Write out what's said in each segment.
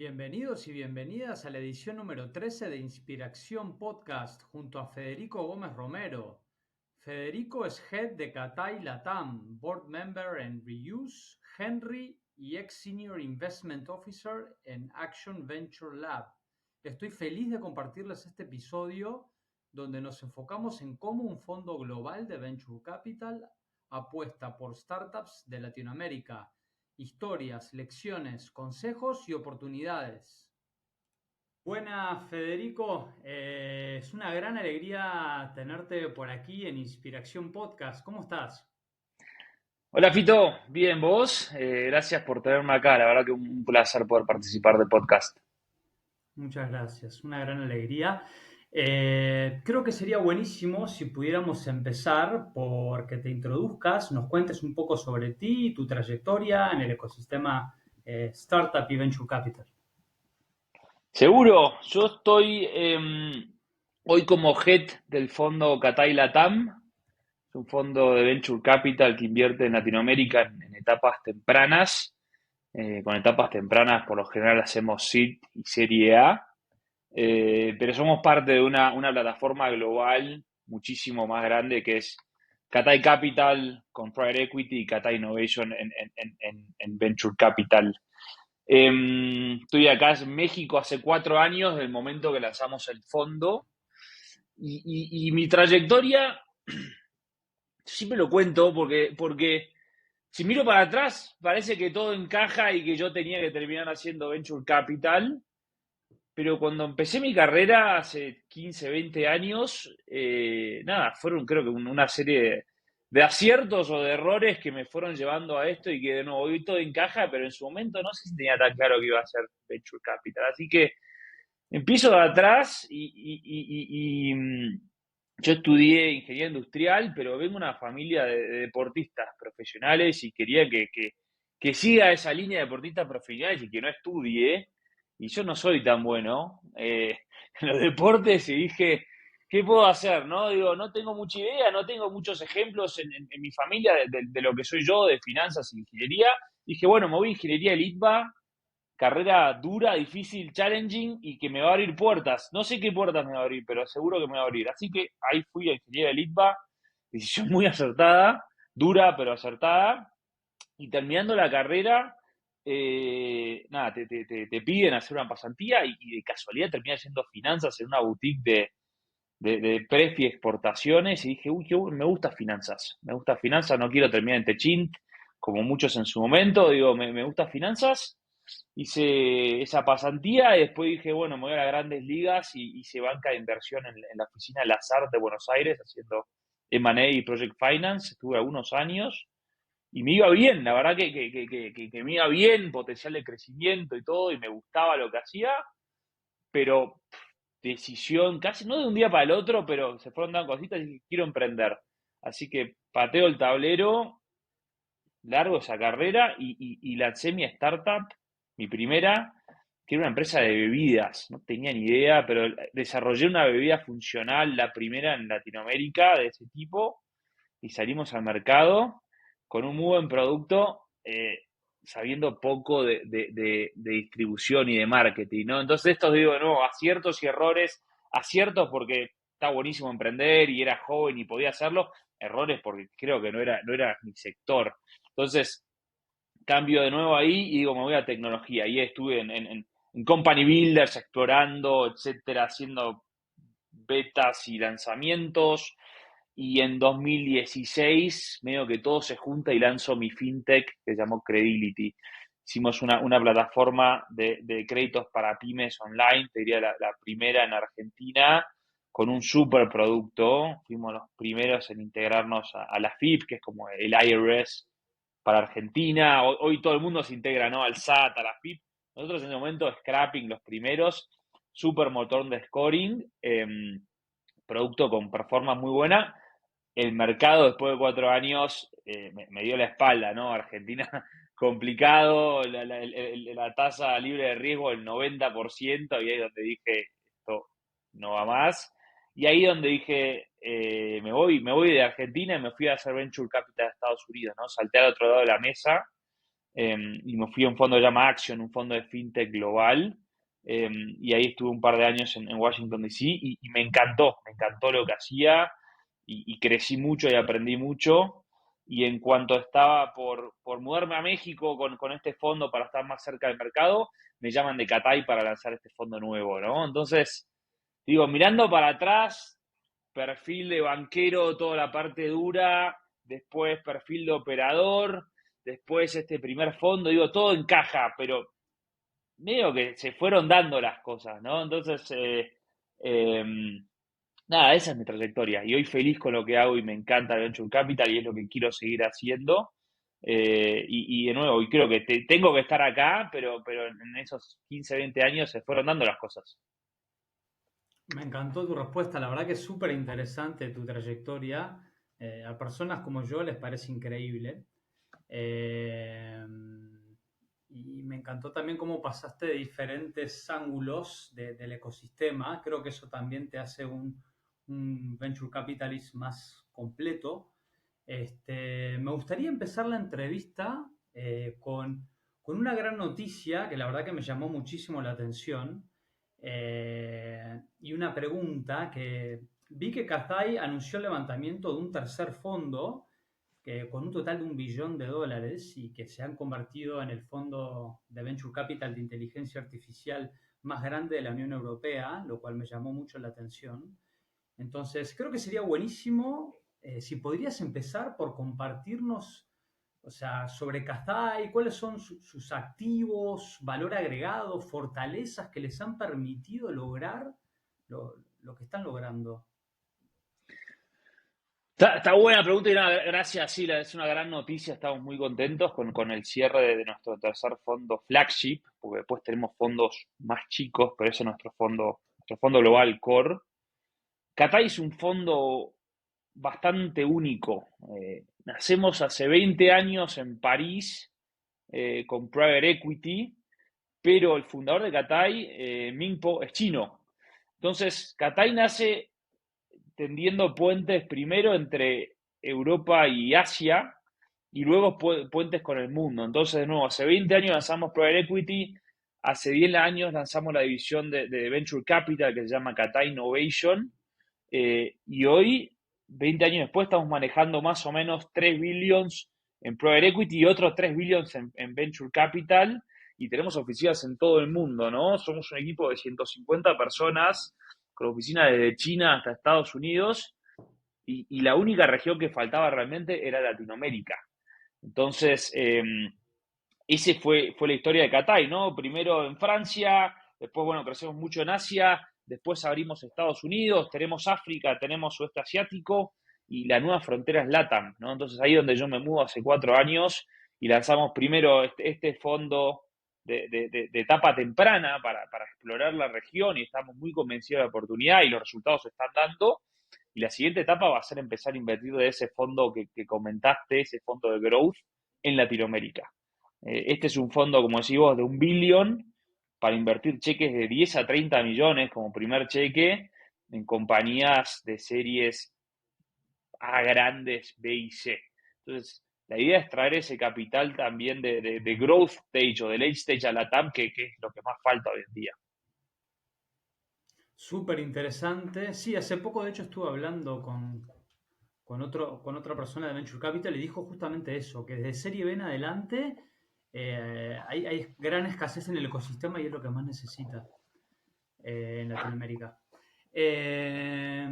Bienvenidos y bienvenidas a la edición número 13 de Inspiración Podcast junto a Federico Gómez Romero. Federico es Head de Cathay Latam, Board Member en Reuse, Henry y ex Senior Investment Officer en Action Venture Lab. Estoy feliz de compartirles este episodio donde nos enfocamos en cómo un fondo global de Venture Capital apuesta por startups de Latinoamérica. Historias, lecciones, consejos y oportunidades. Buenas, Federico. Es una gran alegría tenerte por aquí en Inspiración Podcast. ¿Cómo estás? Hola Fito, bien vos, gracias por tenerme acá, la verdad que un placer poder participar del podcast. Muchas gracias, una gran alegría. Creo que sería buenísimo si pudiéramos empezar por que te introduzcas, nos cuentes un poco sobre ti, tu trayectoria en el ecosistema Startup y Venture Capital. Seguro, yo estoy hoy como head del fondo Cathay Latam, es un fondo de Venture Capital que invierte en Latinoamérica en etapas tempranas. Con etapas tempranas por lo general hacemos Seed y Serie A. Pero somos parte de una plataforma global muchísimo más grande que es Cathay Capital con Private Equity y Cathay Innovation en Venture Capital. Estoy acá en México hace 4 años, del momento que lanzamos el fondo. Y mi trayectoria, siempre lo cuento porque si miro para atrás, parece que todo encaja y que yo tenía que terminar haciendo Venture Capital. Pero cuando empecé mi carrera hace 15, 20 años, nada, fueron creo que una serie de aciertos o de errores que me fueron llevando a esto y que de nuevo hoy todo encaja, pero en su momento no sé si tenía tan claro que iba a ser Venture Capital. Así que empiezo de atrás yo estudié ingeniería industrial, pero vengo de una familia de deportistas profesionales y quería que siga esa línea de deportistas profesionales y que no estudie. Y yo no soy tan bueno en los deportes y dije, ¿qué puedo hacer? ¿No? Digo, no tengo mucha idea, no tengo muchos ejemplos en mi familia de lo que soy yo, de finanzas y ingeniería. Dije, bueno, me voy a ingeniería de ITBA, carrera dura, difícil, challenging y que me va a abrir puertas. No sé qué puertas me va a abrir, pero seguro que me va a abrir. Así que ahí fui a Ingeniería de Litva, decisión muy acertada, dura pero acertada. Y terminando la carrera, nada, te piden hacer una pasantía y de casualidad terminé haciendo finanzas en una boutique de prefi exportaciones y dije, uy, me gusta finanzas, no quiero terminar en Techint, como muchos en su momento, digo, me gusta finanzas. Hice esa pasantía y después dije, bueno, me voy a las grandes ligas y hice banca de inversión en la oficina de Lazard de Buenos Aires haciendo M&A y Project Finance. Estuve algunos años y me iba bien, la verdad que me iba bien, potencial de crecimiento y todo, y me gustaba lo que hacía, pero decisión, casi no de un día para el otro, pero se fueron dando cositas y dije, quiero emprender. Así que pateo el tablero, largo esa carrera y lancé mi startup, mi primera, que era una empresa de bebidas. No tenía ni idea, pero desarrollé una bebida funcional, la primera en Latinoamérica de ese tipo, y salimos al mercado con un muy buen producto, sabiendo poco de distribución y de marketing, ¿no? Entonces, esto digo de nuevo, aciertos y errores, aciertos porque está buenísimo emprender y era joven y podía hacerlo, errores porque creo que no era mi sector. Entonces, cambio de nuevo ahí y digo, me voy a tecnología. Ahí estuve en company builders, explorando, etcétera, haciendo betas y lanzamientos. Y en 2016, medio que todo se junta y lanzo mi fintech que se llamó Credility. Hicimos una plataforma de créditos para pymes online, te diría la primera en Argentina, con un super producto. Fuimos los primeros en integrarnos a la FIP, que es como el IRS para Argentina. Hoy todo el mundo se integra, ¿no? Al SAT, a la FIP. Nosotros en ese momento, Scrapping, los primeros, super motor de scoring, producto con performance muy buena. El mercado después de 4 años me dio la espalda, ¿no? Argentina complicado, la tasa libre de riesgo del 90%, y ahí donde dije, esto no va más. Y ahí donde dije, me voy de Argentina y me fui a hacer Venture Capital de Estados Unidos, ¿no? Salté al otro lado de la mesa y me fui a un fondo que se llama Action, un fondo de fintech global, y ahí estuve un par de años en Washington, D.C. Y me encantó lo que hacía y crecí mucho y aprendí mucho. Y en cuanto estaba por mudarme a México con este fondo para estar más cerca del mercado, me llaman de Catay para lanzar este fondo nuevo, ¿no? Entonces, digo, mirando para atrás, perfil de banquero, toda la parte dura, después perfil de operador, después este primer fondo, digo, todo encaja, pero medio que se fueron dando las cosas, ¿no? Entonces, eh, nada, esa es mi trayectoria. Y hoy feliz con lo que hago y me encanta el Venture Capital y es lo que quiero seguir haciendo. Y de nuevo, y creo que tengo que estar acá, pero en esos 15 20 años se fueron dando las cosas. Me encantó tu respuesta, la verdad que es súper interesante tu trayectoria. A personas como yo les parece increíble. Eh, y me encantó también cómo pasaste de diferentes ángulos del ecosistema. Creo que eso también te hace un venture capitalist más completo. Me gustaría empezar la entrevista con una gran noticia que la verdad que me llamó muchísimo la atención y una pregunta que vi que Cathay anunció el levantamiento de un tercer fondo que, con un total de $1 billón y que se han convertido en el fondo de Venture Capital de inteligencia artificial más grande de la Unión Europea, lo cual me llamó mucho la atención. Entonces, creo que sería buenísimo si podrías empezar por compartirnos, o sea, sobre Cathay, cuáles son sus activos, valor agregado, fortalezas que les han permitido lograr lo que están logrando. Está buena pregunta y nada, gracias, sí, es una gran noticia, estamos muy contentos con el cierre de nuestro tercer fondo flagship, porque después tenemos fondos más chicos, pero ese es nuestro fondo global core. Cathay es un fondo bastante único. Nacemos hace 20 años en París con private equity, pero el fundador de Cathay, Mingpo, es chino. Entonces, Cathay nace tendiendo puentes primero entre Europa y Asia y luego puentes con el mundo. Entonces, de nuevo, hace 20 años lanzamos Private Equity, hace 10 años lanzamos la división de Venture Capital que se llama Cathay Innovation, y hoy, 20 años después, estamos manejando más o menos 3 billions en Private Equity y otros 3 billions en Venture Capital, y tenemos oficinas en todo el mundo, ¿no? Somos un equipo de 150 personas, con oficinas desde China hasta Estados Unidos, y la única región que faltaba realmente era Latinoamérica. Entonces, ese fue la historia de Cathay, ¿no? Primero en Francia, después, bueno, crecemos mucho en Asia, después abrimos Estados Unidos, tenemos África, tenemos Sudeste Asiático y la nueva frontera es LATAM, ¿no? Entonces ahí donde yo me mudo hace 4 años y lanzamos primero este fondo de etapa temprana para explorar la región y estamos muy convencidos de la oportunidad y los resultados se están dando. Y la siguiente etapa va a ser empezar a invertir de ese fondo que comentaste, ese fondo de growth en Latinoamérica. Este es un fondo, como decís vos, de 1 billón para invertir cheques de 10 a 30 millones como primer cheque en compañías de series A grandes, B y C. Entonces, la idea es traer ese capital también de growth stage o de late stage a la TAM, que es lo que más falta hoy en día. Súper interesante. Sí, hace poco de hecho estuve hablando con otra persona de Venture Capital y dijo justamente eso, que desde Serie B en adelante hay gran escasez en el ecosistema y es lo que más necesita en Latinoamérica. Eh,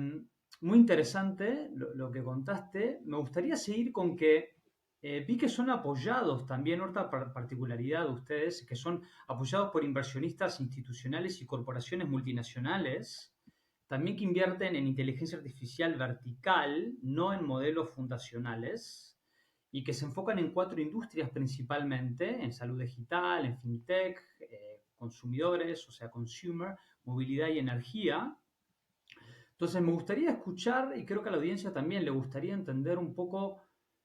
Muy interesante lo que contaste. Me gustaría seguir con que vi que son apoyados también, otra particularidad de ustedes, que son apoyados por inversionistas institucionales y corporaciones multinacionales, también que invierten en inteligencia artificial vertical, no en modelos fundacionales, y que se enfocan en 4 industrias principalmente, en salud digital, en fintech, consumidores, o sea, consumer, movilidad y energía. Entonces me gustaría escuchar, y creo que a la audiencia también le gustaría entender un poco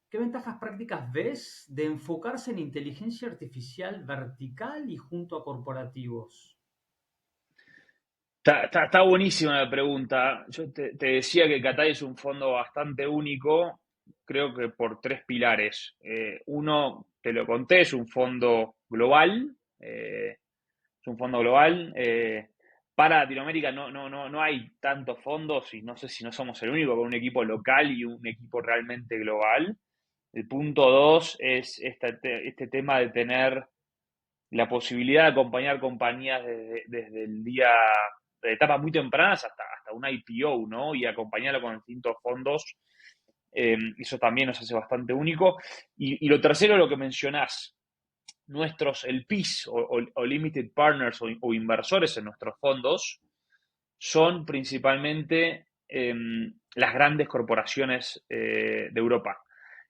qué ventajas prácticas ves de enfocarse en inteligencia artificial vertical y junto a corporativos. Está buenísima la pregunta. Yo te decía que Catay es un fondo bastante único. creo que por tres pilares. Uno, te lo conté, es un fondo global. Es un fondo global. Para Latinoamérica no hay tantos fondos y no sé si no somos el único con un equipo local y un equipo realmente global. El punto dos es este tema de tener la posibilidad de acompañar compañías desde el día, de etapas muy tempranas hasta un IPO, ¿no? Y acompañarlo con distintos fondos. Eso también nos hace bastante único. Y lo tercero, lo que mencionás, nuestros LPs o Limited Partners o inversores en nuestros fondos son principalmente las grandes corporaciones de Europa,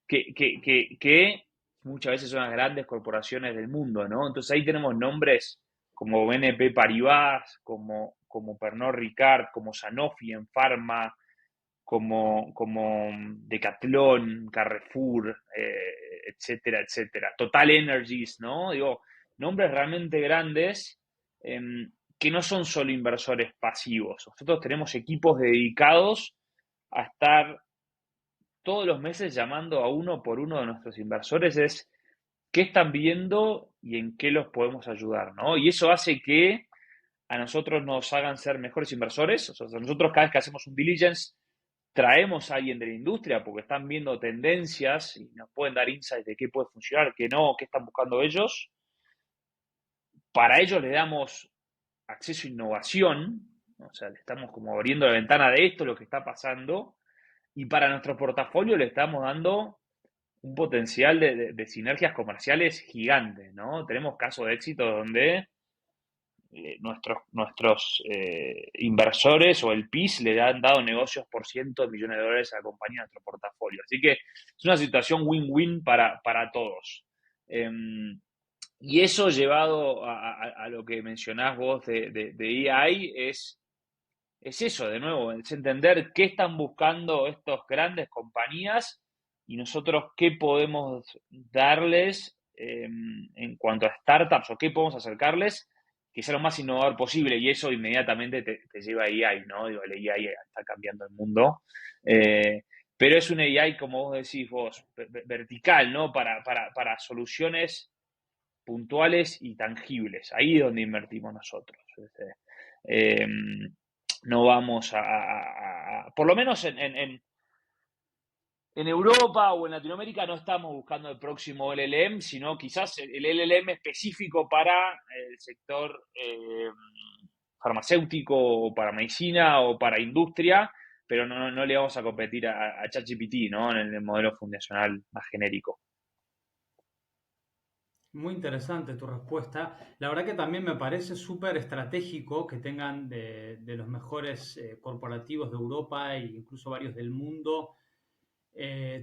que muchas veces son las grandes corporaciones del mundo, ¿no? Entonces ahí tenemos nombres como BNP Paribas, como Pernod Ricard, como Sanofi en Pharma, como Decathlon, Carrefour, etcétera, etcétera. Total Energies, ¿no? Digo, nombres realmente grandes eh, que no son solo inversores pasivos. Nosotros tenemos equipos dedicados a estar todos los meses llamando a uno por uno de nuestros inversores, es qué están viendo y en qué los podemos ayudar, ¿no? Y eso hace que a nosotros nos hagan ser mejores inversores. O sea, nosotros cada vez que hacemos un diligence traemos a alguien de la industria porque están viendo tendencias y nos pueden dar insights de qué puede funcionar, qué no, qué están buscando ellos. Para ellos le damos acceso a innovación, o sea, le estamos como abriendo la ventana de esto, lo que está pasando, y para nuestro portafolio le estamos dando un potencial de sinergias comerciales gigantes, ¿no? Tenemos casos de éxito donde nuestros inversores o el PIS le han dado negocios por cientos de millones de dólares a la compañía de nuestro portafolio. Así que es una situación win-win para todos. Y eso llevado a lo que mencionás vos de EI es eso, de nuevo, es entender qué están buscando estas grandes compañías y nosotros qué podemos darles en cuanto a startups o qué podemos acercarles que sea lo más innovador posible y eso inmediatamente te lleva a AI, ¿no? Digo, el AI está cambiando el mundo, pero es un AI, como vos decís vos, vertical, ¿no? Para soluciones puntuales y tangibles. Ahí es donde invertimos nosotros. Eh, no vamos por lo menos en Europa o en Latinoamérica no estamos buscando el próximo LLM, sino quizás el LLM específico para el sector farmacéutico o para medicina o para industria, pero no le vamos a competir a ChatGPT, ¿no? En el modelo fundacional más genérico. Muy interesante tu respuesta. La verdad que también me parece súper estratégico que tengan de los mejores corporativos de Europa e incluso varios del mundo,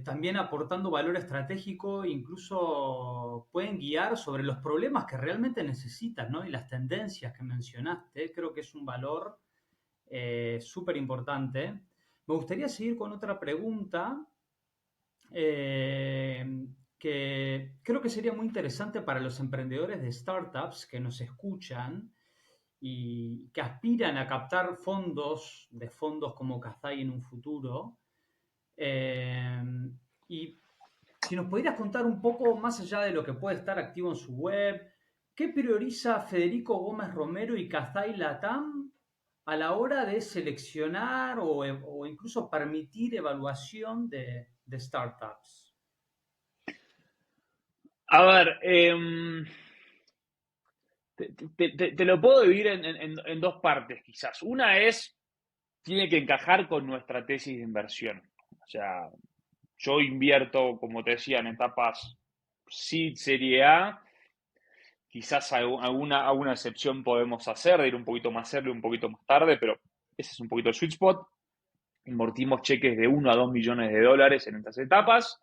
también aportando valor estratégico, incluso pueden guiar sobre los problemas que realmente necesitas, ¿no? Y las tendencias que mencionaste, creo que es un valor súper importante. Me gustaría seguir con otra pregunta eh, que creo que sería muy interesante para los emprendedores de startups que nos escuchan y que aspiran a captar fondos de fondos como Kazai en un futuro. Eh, y si nos pudieras contar un poco más allá de lo que puede estar activo en su web, ¿qué prioriza Federico Gómez Romero y Kazai Latam a la hora de seleccionar o incluso permitir evaluación de startups? A ver, te lo puedo dividir en dos partes quizás. Una es, tiene que encajar con nuestra tesis de inversión. O sea, yo invierto, como te decía, en etapas seed, serie A. Quizás alguna excepción podemos hacer, de ir un poquito más cerca, un poquito más tarde, pero ese es un poquito el sweet spot. Invertimos cheques de 1 a 2 millones de dólares en estas etapas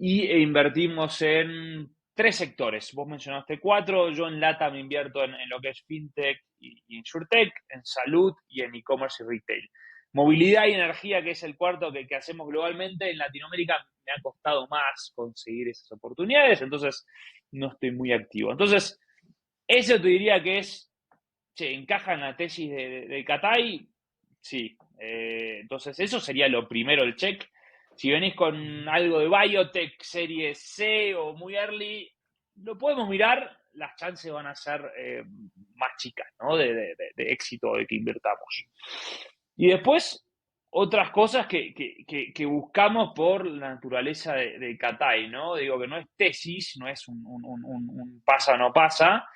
y invertimos en tres sectores. Vos mencionaste cuatro, yo en LATAM invierto en lo que es FinTech y InsurTech, en salud y en e-commerce y retail. Movilidad y energía, que es el cuarto que hacemos globalmente, en Latinoamérica me ha costado más conseguir esas oportunidades, entonces no estoy muy activo. Entonces, eso te diría que es, encaja en la tesis de Catay, sí. Entonces, eso sería lo primero, el check. Si venís con algo de biotech, serie C o muy early, lo podemos mirar, las chances van a ser más chicas, ¿no? De éxito de que invirtamos. Y después, otras cosas que buscamos por la naturaleza de Cathay, ¿no? Digo que no es tesis, no es un pasa o no pasa,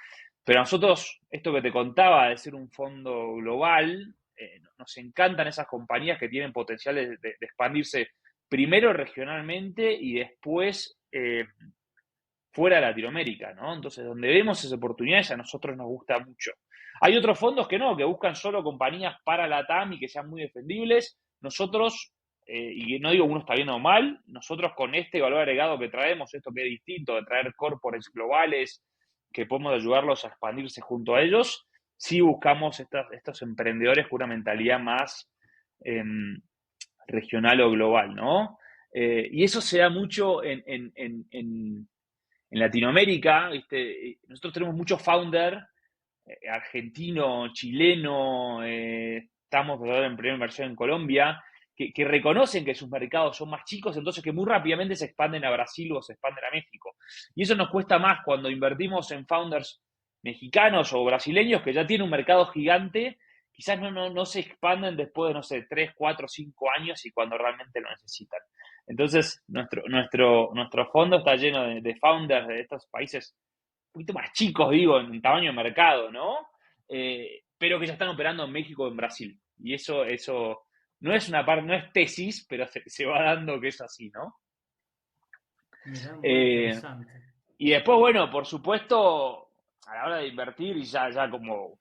pero a nosotros, esto que te contaba de ser un fondo global, nos encantan esas compañías que tienen potencial de expandirse primero regionalmente y después fuera de Latinoamérica, ¿no? Entonces, donde vemos esas oportunidades, a nosotros nos gusta mucho. Hay otros fondos que no, que buscan solo compañías para la TAM y que sean muy defendibles. Nosotros, y no digo uno está bien o mal, nosotros con este valor agregado que traemos, esto que es distinto de traer corporates globales, que podemos ayudarlos a expandirse junto a ellos, sí buscamos estos emprendedores con una mentalidad más regional o global, ¿no? Y eso se da mucho en Latinoamérica, ¿viste? Nosotros tenemos muchos founders argentino, chileno, estamos ahora en primera inversión en Colombia, que reconocen que sus mercados son más chicos, entonces que muy rápidamente se expanden a Brasil o se expanden a México. Y eso nos cuesta más cuando invertimos en founders mexicanos o brasileños que ya tienen un mercado gigante, quizás no se expanden después de, no sé, 3, 4, 5 años y cuando realmente lo necesitan. Entonces, nuestro fondo está lleno de founders de estos países un poquito más chicos, digo, en tamaño de mercado, ¿no? Pero que ya están operando en México o en Brasil. Y eso no es una parte, no es tesis, pero se va dando que es así, ¿no? Mirá, muy Eh, interesante. y después, bueno, por supuesto, a la hora de invertir, y ya como,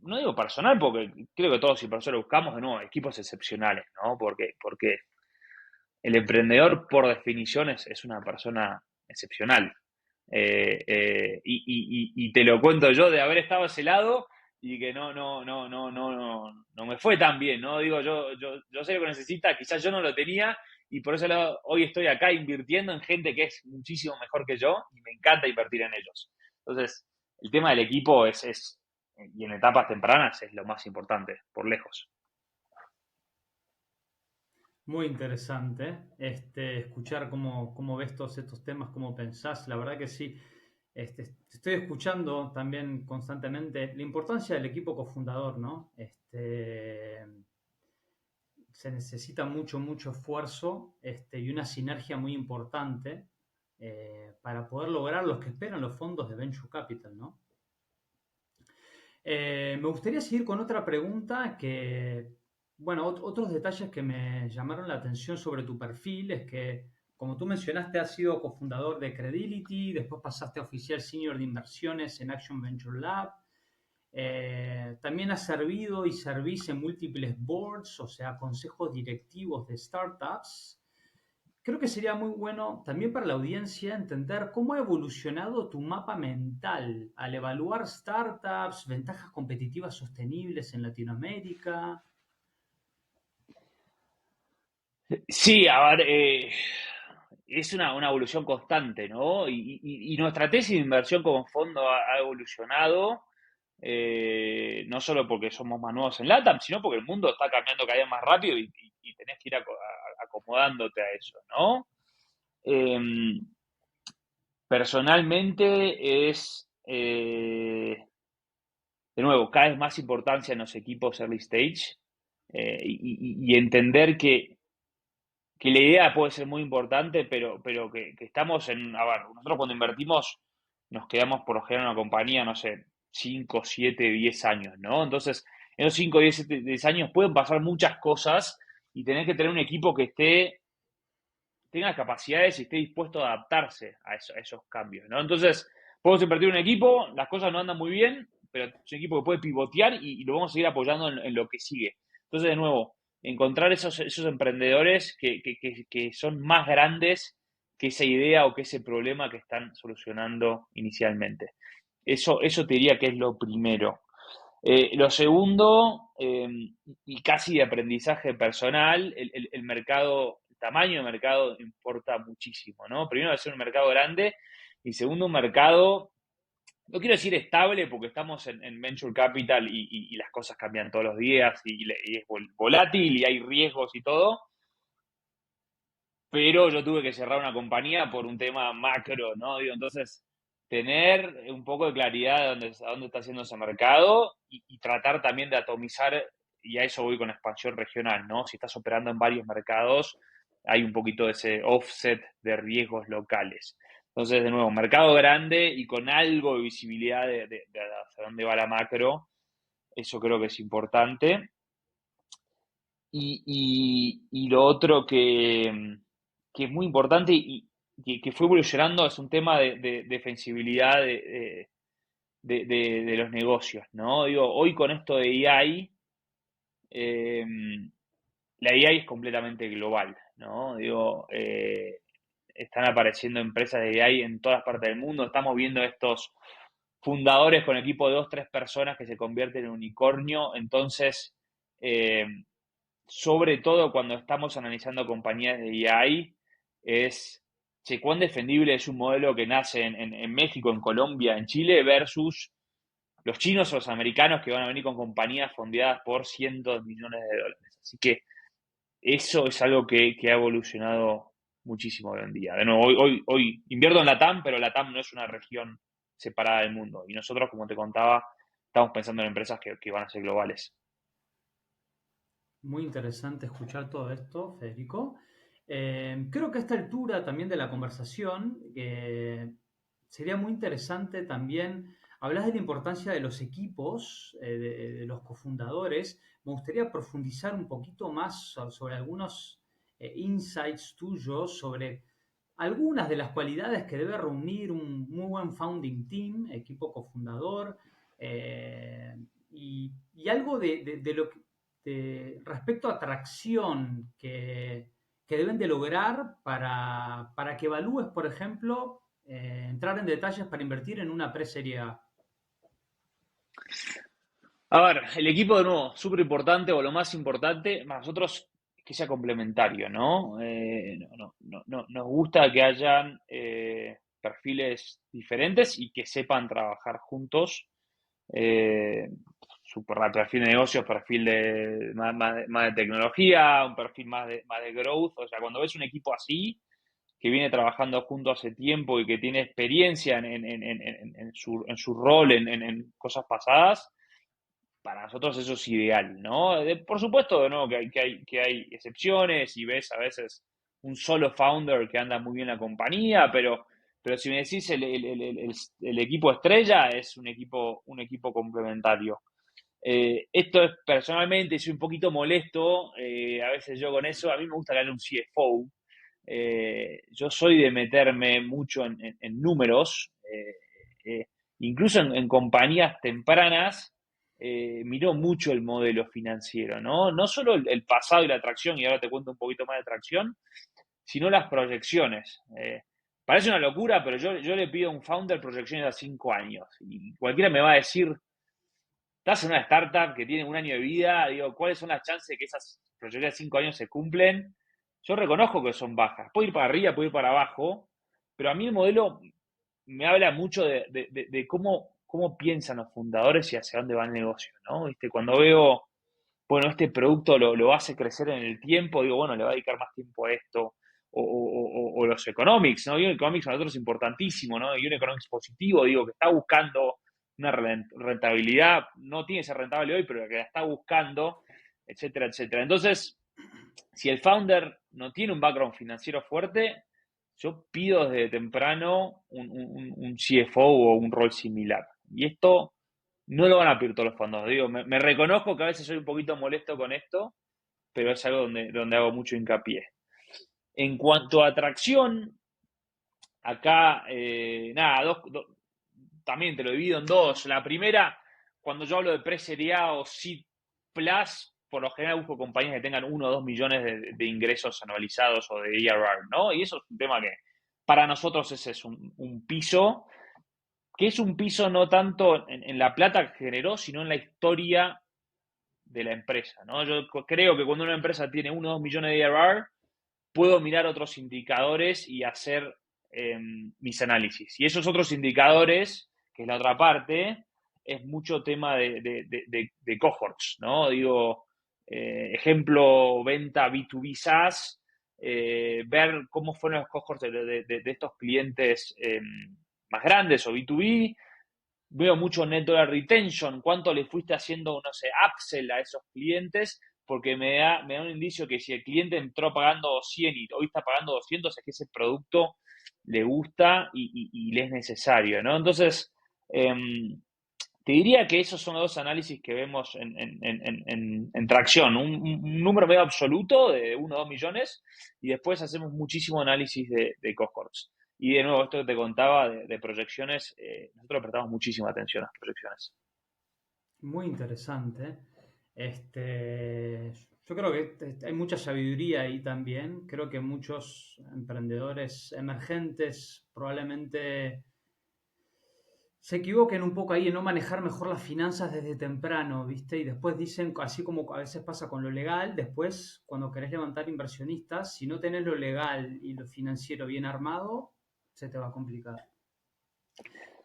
no digo personal, porque creo que todos inversores buscamos, de nuevo, equipos excepcionales, ¿no? Porque el emprendedor, por definición, es una persona excepcional. Y te lo cuento yo de haber estado a ese lado y que no me fue tan bien, ¿no? Digo, yo sé lo que necesita, quizás yo no lo tenía y por eso hoy estoy acá invirtiendo en gente que es muchísimo mejor que yo y me encanta invertir en ellos. Entonces, el tema del equipo y en etapas tempranas es lo más importante, por lejos. Muy interesante escuchar cómo ves todos estos temas, cómo pensás. La verdad que sí. Te estoy escuchando también constantemente la importancia del equipo cofundador, ¿no? Se necesita mucho esfuerzo y una sinergia muy importante para poder lograr lo que esperan los fondos de Venture Capital, ¿no? Me gustaría seguir con otra pregunta bueno, otros detalles que me llamaron la atención sobre tu perfil es que, como tú mencionaste, has sido cofundador de Credility, después pasaste a oficial senior de inversiones en Action Venture Lab. También has servido y servís en múltiples boards, o sea, consejos directivos de startups. Creo que sería muy bueno también para la audiencia entender cómo ha evolucionado tu mapa mental al evaluar startups, ventajas competitivas sostenibles en Latinoamérica. Sí, a ver, es una evolución constante, ¿no? Y nuestra tesis de inversión como fondo ha evolucionado, no solo porque somos más nuevos en LATAM, sino porque el mundo está cambiando cada vez más rápido y tenés que ir acomodándote a eso, ¿no? Personalmente de nuevo, cada vez más importancia en los equipos early stage y entender que la idea puede ser muy importante, pero que estamos a ver, nosotros cuando invertimos nos quedamos por lo general en una compañía, no sé, 5 7 10 años, ¿no? Entonces, en esos 5 10 años pueden pasar muchas cosas y tenés que tener un equipo que tenga capacidades y esté dispuesto a adaptarse a esos cambios, ¿no? Entonces, podemos invertir en un equipo, las cosas no andan muy bien, pero es un equipo que puede pivotear y lo vamos a seguir apoyando en lo que sigue. Entonces, de nuevo, encontrar esos emprendedores que son más grandes que esa idea o que ese problema que están solucionando inicialmente. Eso te diría que es lo primero. Lo segundo, y casi de aprendizaje personal, el mercado, el tamaño del mercado importa muchísimo, ¿no? Primero, es un mercado grande y segundo, un mercado, no quiero decir estable porque estamos en Venture Capital y las cosas cambian todos los días y es volátil y hay riesgos y todo, pero yo tuve que cerrar una compañía por un tema macro, ¿no? Digo, entonces, tener un poco de claridad de a dónde está haciendo ese mercado y tratar también de atomizar, y a eso voy con expansión regional, ¿no? Si estás operando en varios mercados, hay un poquito de ese offset de riesgos locales. Entonces, de nuevo, mercado grande y con algo de visibilidad de hacia dónde va la macro, eso creo que es importante. Y lo otro que es muy importante y que fue evolucionando es un tema de defensibilidad de los negocios, ¿no? Digo, hoy con esto de AI, eh, la AI es completamente global, ¿no? Digo, están apareciendo empresas de AI en todas partes del mundo, estamos viendo estos fundadores con equipo de 2, 3 personas que se convierten en unicornio, entonces, eh, sobre todo cuando estamos analizando compañías de AI, es, che, cuán defendible es un modelo que nace en México, en Colombia, en Chile, versus los chinos o los americanos que van a venir con compañías fondeadas por cientos de millones de dólares. Así que eso es algo que ha evolucionado muchísimo hoy en día. De nuevo, hoy invierto en LATAM, pero LATAM no es una región separada del mundo. Y nosotros, como te contaba, estamos pensando en empresas que van a ser globales. Muy interesante escuchar todo esto, Federico. Creo que a esta altura también de la conversación sería muy interesante también, hablas de la importancia de los equipos, de los cofundadores. Me gustaría profundizar un poquito más sobre algunos insights tuyos, sobre algunas de las cualidades que debe reunir un muy buen founding team, equipo cofundador, eh, y algo de lo que respecto a atracción que deben de lograr para que evalúes, por ejemplo, entrar en detalles para invertir en una pre-serie A. A ver, el equipo de nuevo, súper importante o lo más importante, más nosotros que sea complementario, ¿no? Nos gusta que hayan perfiles diferentes y que sepan trabajar juntos. Eh, perfil de negocios, perfil de más de tecnología, un perfil más de growth. O sea, cuando ves un equipo así, que viene trabajando junto hace tiempo y que tiene experiencia en su rol en cosas pasadas, para nosotros eso es ideal, ¿no? Por supuesto, de nuevo, que hay excepciones y ves a veces un solo founder que anda muy bien la compañía, pero si me decís el equipo estrella es un equipo complementario. Esto es personalmente, soy un poquito molesto, a veces yo con eso, a mí me gusta ganar un CFO. Yo soy de meterme mucho en números, incluso en compañías tempranas, miró mucho el modelo financiero, ¿no? No solo el pasado y la atracción, y ahora te cuento un poquito más de atracción, sino las proyecciones. Parece una locura, pero yo le pido a un founder proyecciones a 5 años. Y cualquiera me va a decir, estás en una startup que tiene un año de vida, digo, ¿cuáles son las chances de que esas proyecciones de 5 años se cumplen? Yo reconozco que son bajas. Puedo ir para arriba, puedo ir para abajo, pero a mí el modelo me habla mucho de cómo piensan los fundadores y hacia dónde va el negocio, ¿no? ¿Viste? Cuando veo, bueno, este producto lo hace crecer en el tiempo, digo, bueno, le va a dedicar más tiempo a esto. O los economics, ¿no? Y un economics para nosotros es importantísimo, ¿no? Y un economics positivo, digo, que está buscando una rentabilidad, no tiene que ser rentable hoy, pero que la está buscando, etcétera, etcétera. Entonces, si el founder no tiene un background financiero fuerte, yo pido desde temprano un CFO o un rol similar. Y esto no lo van a pedir todos los fondos. Digo, me reconozco que a veces soy un poquito molesto con esto, pero es algo donde hago mucho hincapié. En cuanto a atracción, acá, nada, también te lo divido en dos. La primera, cuando yo hablo de pre-serie A o seed plus, por lo general busco compañías que tengan 1 o 2 millones de ingresos anualizados o de ERR, ¿no? Y eso es un tema que para nosotros ese es un piso, que es un piso no tanto en la plata que generó, sino en la historia de la empresa, ¿no? Yo creo que cuando una empresa tiene 1 o 2 millones de ERR, puedo mirar otros indicadores y hacer mis análisis. Y esos otros indicadores, que es la otra parte, es mucho tema de cohorts, ¿no? Digo, ejemplo, venta B2B SaaS, ver cómo fueron los cohorts de estos clientes más grandes o B2B. Veo mucho net dollar retention, cuánto le fuiste haciendo, no sé, upsell a esos clientes, porque me da un indicio que si el cliente entró pagando 100 y hoy está pagando 200, es que ese producto le gusta y le es necesario, ¿no? Entonces, te diría que esos son los dos análisis que vemos en tracción, un número medio absoluto de 1 o 2 millones y después hacemos muchísimo análisis de cohorts. Y de nuevo, esto que te contaba de proyecciones, nosotros prestamos muchísima atención a las proyecciones. Muy interesante. Yo creo que hay mucha sabiduría ahí también. Creo que muchos emprendedores emergentes probablemente se equivoquen un poco ahí en no manejar mejor las finanzas desde temprano, ¿viste? Y después dicen, así como a veces pasa con lo legal, después cuando querés levantar inversionistas, si no tenés lo legal y lo financiero bien armado, se te va a complicar.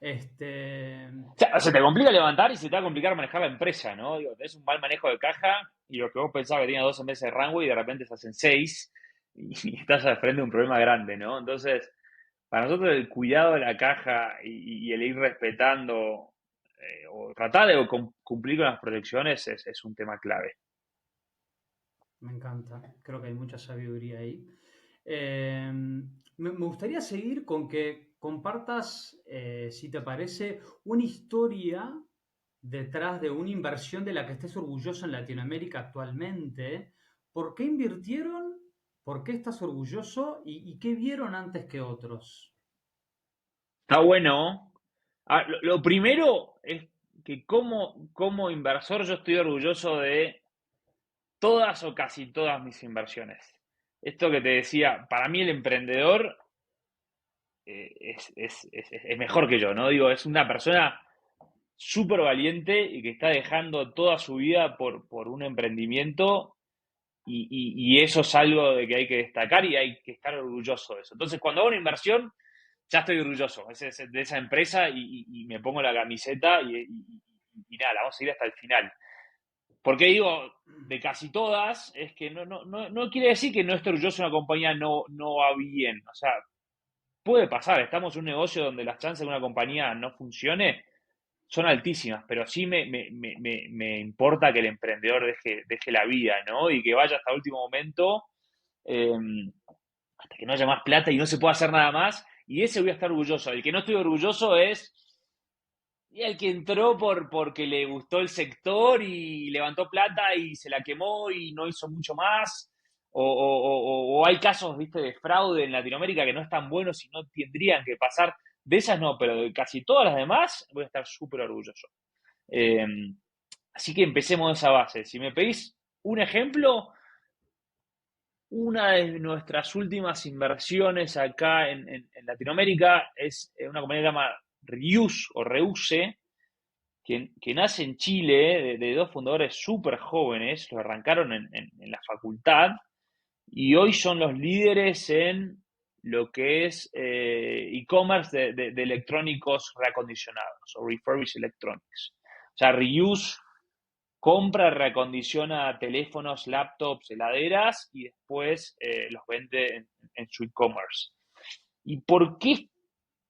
Este, O sea, se te complica levantar y se te va a complicar manejar la empresa, ¿no? Digo, tenés un mal manejo de caja y lo que vos pensabas que tenía 12 meses de rango y de repente se hacen 6 y estás al frente de un problema grande, ¿no? Entonces, para nosotros el cuidado de la caja y el ir respetando o tratar de cumplir con las proyecciones es un tema clave. Me encanta, creo que hay mucha sabiduría ahí. Me gustaría seguir con que compartas, si te parece, una historia detrás de una inversión de la que estés orgulloso en Latinoamérica actualmente. ¿Por qué invirtieron? ¿Por qué estás orgulloso? ¿Y qué vieron antes que otros? Está bueno. Lo primero es que como inversor yo estoy orgulloso de todas o casi todas mis inversiones. Esto que te decía, para mí el emprendedor es mejor que yo, ¿no? Digo, es una persona súper valiente y que está dejando toda su vida por un emprendimiento y eso es algo de que hay que destacar y hay que estar orgulloso de eso. Entonces, cuando hago una inversión, ya estoy orgulloso de esa empresa y me pongo la camiseta y nada, la vamos a ir hasta el final. Porque digo, de casi todas, es que no quiere decir que no esté orgulloso de una compañía no va bien. O sea, puede pasar, estamos en un negocio donde las chances de que una compañía no funcione son altísimas, pero sí me importa que el emprendedor deje la vida, ¿no? Y que vaya hasta el último momento, eh, hasta que no haya más plata y no se pueda hacer nada más. Y ese voy a estar orgulloso. El que no estoy orgulloso es el que entró porque le gustó el sector y levantó plata y se la quemó y no hizo mucho más. O hay casos, viste, de fraude en Latinoamérica que no están buenos y no tendrían que pasar. De esas no, pero de casi todas las demás voy a estar súper orgulloso. Eh, Así que empecemos de esa base. Si me pedís un ejemplo, una de nuestras últimas inversiones acá en Latinoamérica es una compañía que se llama Reuse o Reuse, que nace en Chile de dos fundadores súper jóvenes, lo arrancaron en la facultad y hoy son los líderes en lo que es e-commerce de electrónicos reacondicionados o refurbished electronics. O sea, Reuse compra, reacondiciona teléfonos, laptops, heladeras y después los vende en su e-commerce. ¿Y por qué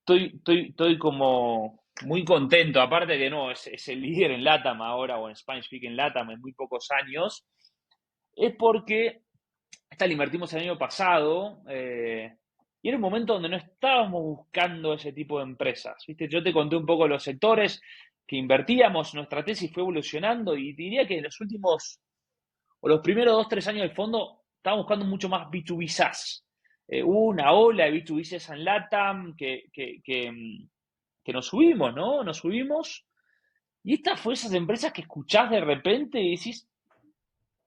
estoy como muy contento? Aparte que no, es el líder en LATAM ahora, o en Spanish Speak en LATAM en muy pocos años, es porque esta la invertimos el año pasado y era un momento donde no estábamos buscando ese tipo de empresas. ¿Viste? Yo te conté un poco los sectores que invertíamos, nuestra tesis fue evolucionando y diría que en los últimos, o los primeros 2, 3 años del fondo, estábamos buscando mucho más B2B SaaS. Hubo una ola de B2B SaaS en LATAM que nos subimos, ¿no? Nos subimos y esta fue esas empresas que escuchás de repente y decís,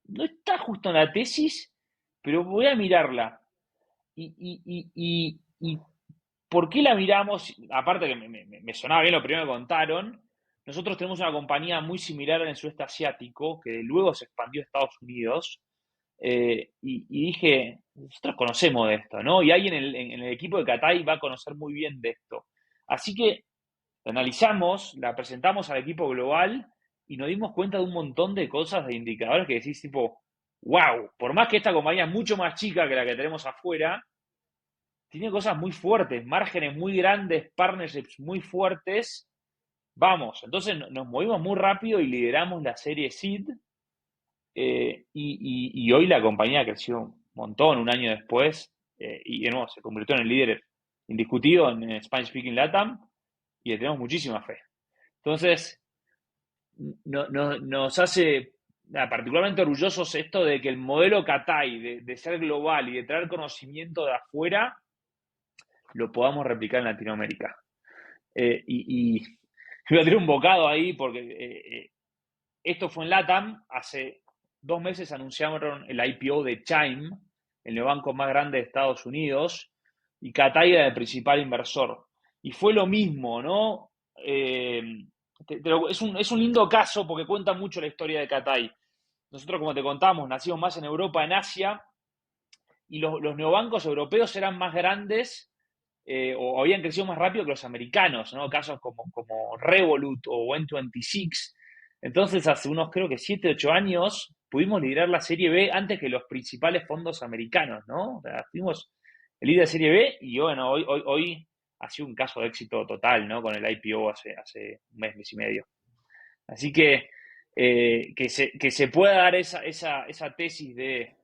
no está justo en la tesis, pero voy a mirarla. Y ¿por qué la miramos? Aparte que me sonaba bien lo primero que contaron, nosotros tenemos una compañía muy similar en el sudeste asiático, que luego se expandió a Estados Unidos, y dije, nosotros conocemos de esto, ¿no? Y alguien en el equipo de Catay va a conocer muy bien de esto. Así que la analizamos, la presentamos al equipo global y nos dimos cuenta de un montón de cosas, de indicadores que decís tipo, wow, por más que esta compañía es mucho más chica que la que tenemos afuera, tiene cosas muy fuertes, márgenes muy grandes, partnerships muy fuertes. Vamos, entonces nos movimos muy rápido y lideramos la serie Seed. Y hoy la compañía creció un montón, un año después, y de nuevo se convirtió en el líder indiscutido en Spanish Speaking LATAM, y le tenemos muchísima fe. Entonces, nos hace particularmente orgullosos esto de que el modelo Catay de ser global y de traer conocimiento de afuera lo podamos replicar en Latinoamérica. Y voy a tirar un bocado ahí porque esto fue en LATAM. Hace 2 meses anunciaron el IPO de Chime, el neobanco más grande de Estados Unidos, y Catay era el principal inversor. Y fue lo mismo, ¿no? Es un lindo caso porque cuenta mucho la historia de Catay. Nosotros, como te contamos, nacimos más en Europa, en Asia, y los neobancos europeos eran más grandes o habían crecido más rápido que los americanos, ¿no? Casos como Revolut o N26. Entonces, hace unos, creo que 7, 8 años, pudimos liderar la Serie B antes que los principales fondos americanos, ¿no? O sea, fuimos el líder de Serie B y bueno, hoy ha sido un caso de éxito total, ¿no? Con el IPO hace un mes y medio. Así que se pueda dar esa tesis de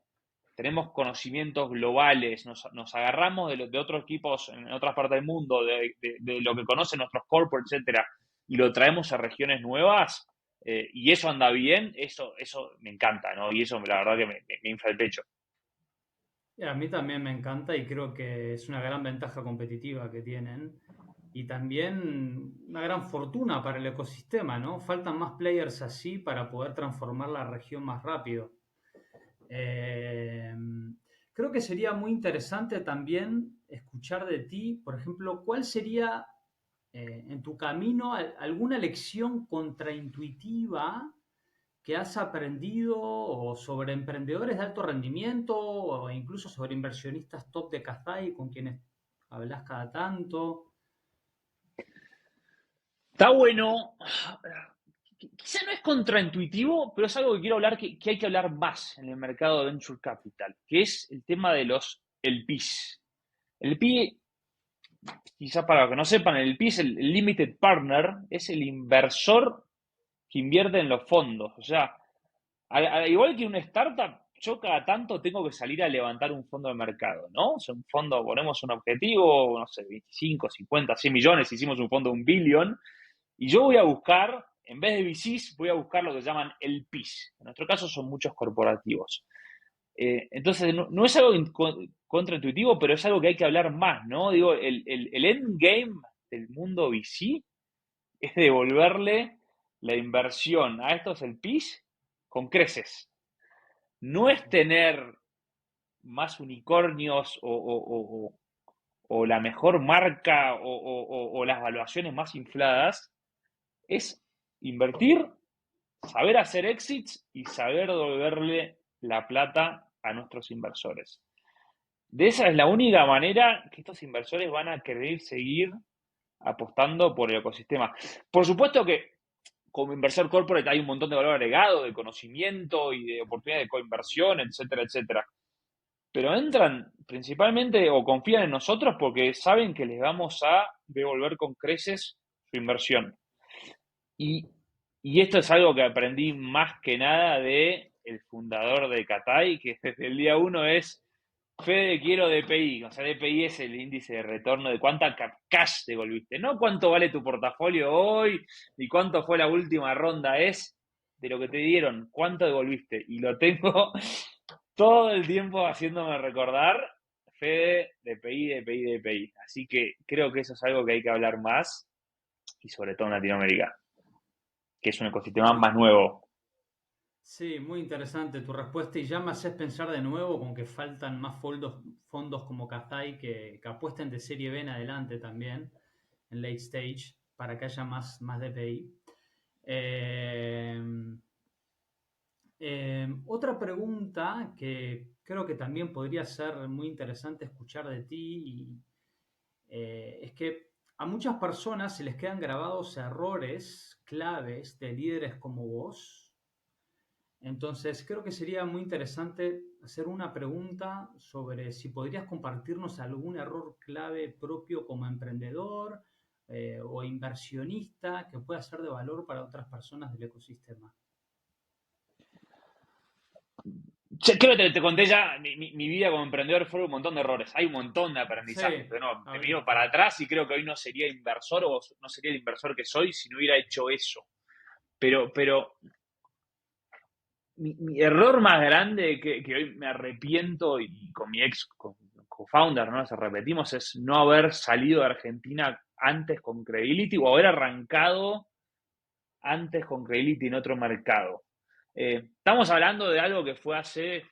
tenemos conocimientos globales, nos agarramos de otros equipos en otras partes del mundo, de lo que conocen nuestros corporates, etcétera, y lo traemos a regiones nuevas, y eso anda bien, eso me encanta, ¿no? Y eso la verdad que me infla el pecho. Y a mí también me encanta y creo que es una gran ventaja competitiva que tienen y también una gran fortuna para el ecosistema, ¿no? Faltan más players así para poder transformar la región más rápido. Eh, Creo que sería muy interesante también escuchar de ti, por ejemplo, cuál sería en tu camino alguna lección contraintuitiva que has aprendido o sobre emprendedores de alto rendimiento o incluso sobre inversionistas top de Cathay con quienes hablas cada tanto. Está bueno, quizá no es contraintuitivo, pero es algo que quiero hablar, que hay que hablar más en el mercado de Venture Capital, que es el tema de los LPs. El LP, quizás para los que no sepan, el LP es el Limited Partner, es el inversor que invierte en los fondos. O sea, igual que una startup, yo cada tanto tengo que salir a levantar un fondo de mercado, ¿no? O sea, un fondo, ponemos un objetivo, no sé, 25, 50, 100 millones, hicimos un fondo de 1 billón, y yo voy a buscar, en vez de VCs, voy a buscar lo que llaman LPs. En nuestro caso son muchos corporativos. Entonces, no es algo contraintuitivo, pero es algo que hay que hablar más, ¿no? Digo, el endgame del mundo VC es devolverle la inversión a estos LPs con creces. No es tener más unicornios o la mejor marca o las valuaciones más infladas, es invertir, saber hacer exits y saber devolverle la plata a nuestros inversores. De esa es la única manera que estos inversores van a querer seguir apostando por el ecosistema. Por supuesto que como inversor corporate hay un montón de valor agregado, de conocimiento y de oportunidad de coinversión, etcétera, etcétera. Pero entran principalmente o confían en nosotros porque saben que les vamos a devolver con creces su inversión. Y, y esto es algo que aprendí más que nada de el fundador de Catay, que desde el día uno es Fede, quiero DPI. O sea, DPI es el índice de retorno de cuánta cash devolviste. No cuánto vale tu portafolio hoy, ni cuánto fue la última ronda. Es de lo que te dieron, cuánto devolviste. Y lo tengo todo el tiempo haciéndome recordar Fede, DPI, DPI, DPI. Así que creo que eso es algo que hay que hablar más y sobre todo en Latinoamérica, que es un ecosistema más nuevo. Sí, muy interesante tu respuesta y ya me haces pensar de nuevo con que faltan más fondos como Cathay que apuesten de serie B en adelante también, en late stage, para que haya más DPI. Eh, Otra pregunta que creo que también podría ser muy interesante escuchar de ti es que a muchas personas se les quedan grabados errores claves de líderes como vos Entonces, creo que sería muy interesante hacer una pregunta sobre si podrías compartirnos algún error clave propio como emprendedor o inversionista que pueda ser de valor para otras personas del ecosistema. Creo que te conté ya, mi vida como emprendedor fue un montón de errores. Hay un montón de aprendizajes, Sí, pero no, a me ver, miro para atrás y creo que hoy no sería inversor o no sería el inversor que soy si no hubiera hecho eso. Pero mi error más grande que hoy me arrepiento y con mi ex co-founder, ¿no? Nos repetimos, es no haber salido de Argentina antes con Credibility o haber arrancado antes con Credibility en otro mercado. Estamos hablando de algo que fue hace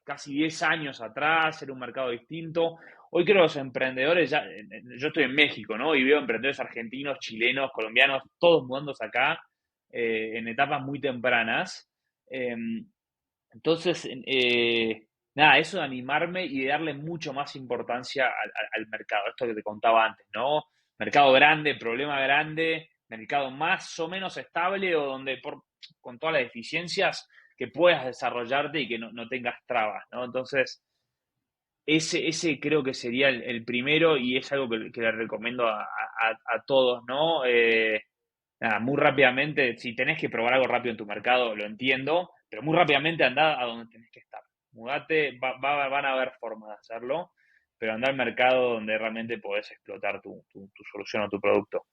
casi 10 años atrás, era un mercado distinto. Hoy creo que los emprendedores, yo estoy en México, ¿no? Y veo emprendedores argentinos, chilenos, colombianos, todos mudándose acá en etapas muy tempranas. Eh, entonces, nada, eso de animarme y de darle mucho más importancia al mercado, esto que te contaba antes, ¿no? Mercado grande, problema grande, mercado más o menos estable o donde con todas las deficiencias que puedas desarrollarte y que no tengas trabas, ¿no? Entonces, ese creo que sería el primero y es algo que le recomiendo a todos, ¿no? Nada, muy rápidamente, si tenés que probar algo rápido en tu mercado, lo entiendo, pero muy rápidamente andá a donde tenés que estar. Mudate, van a haber formas de hacerlo, pero andá al mercado donde realmente podés explotar tu solución o tu producto.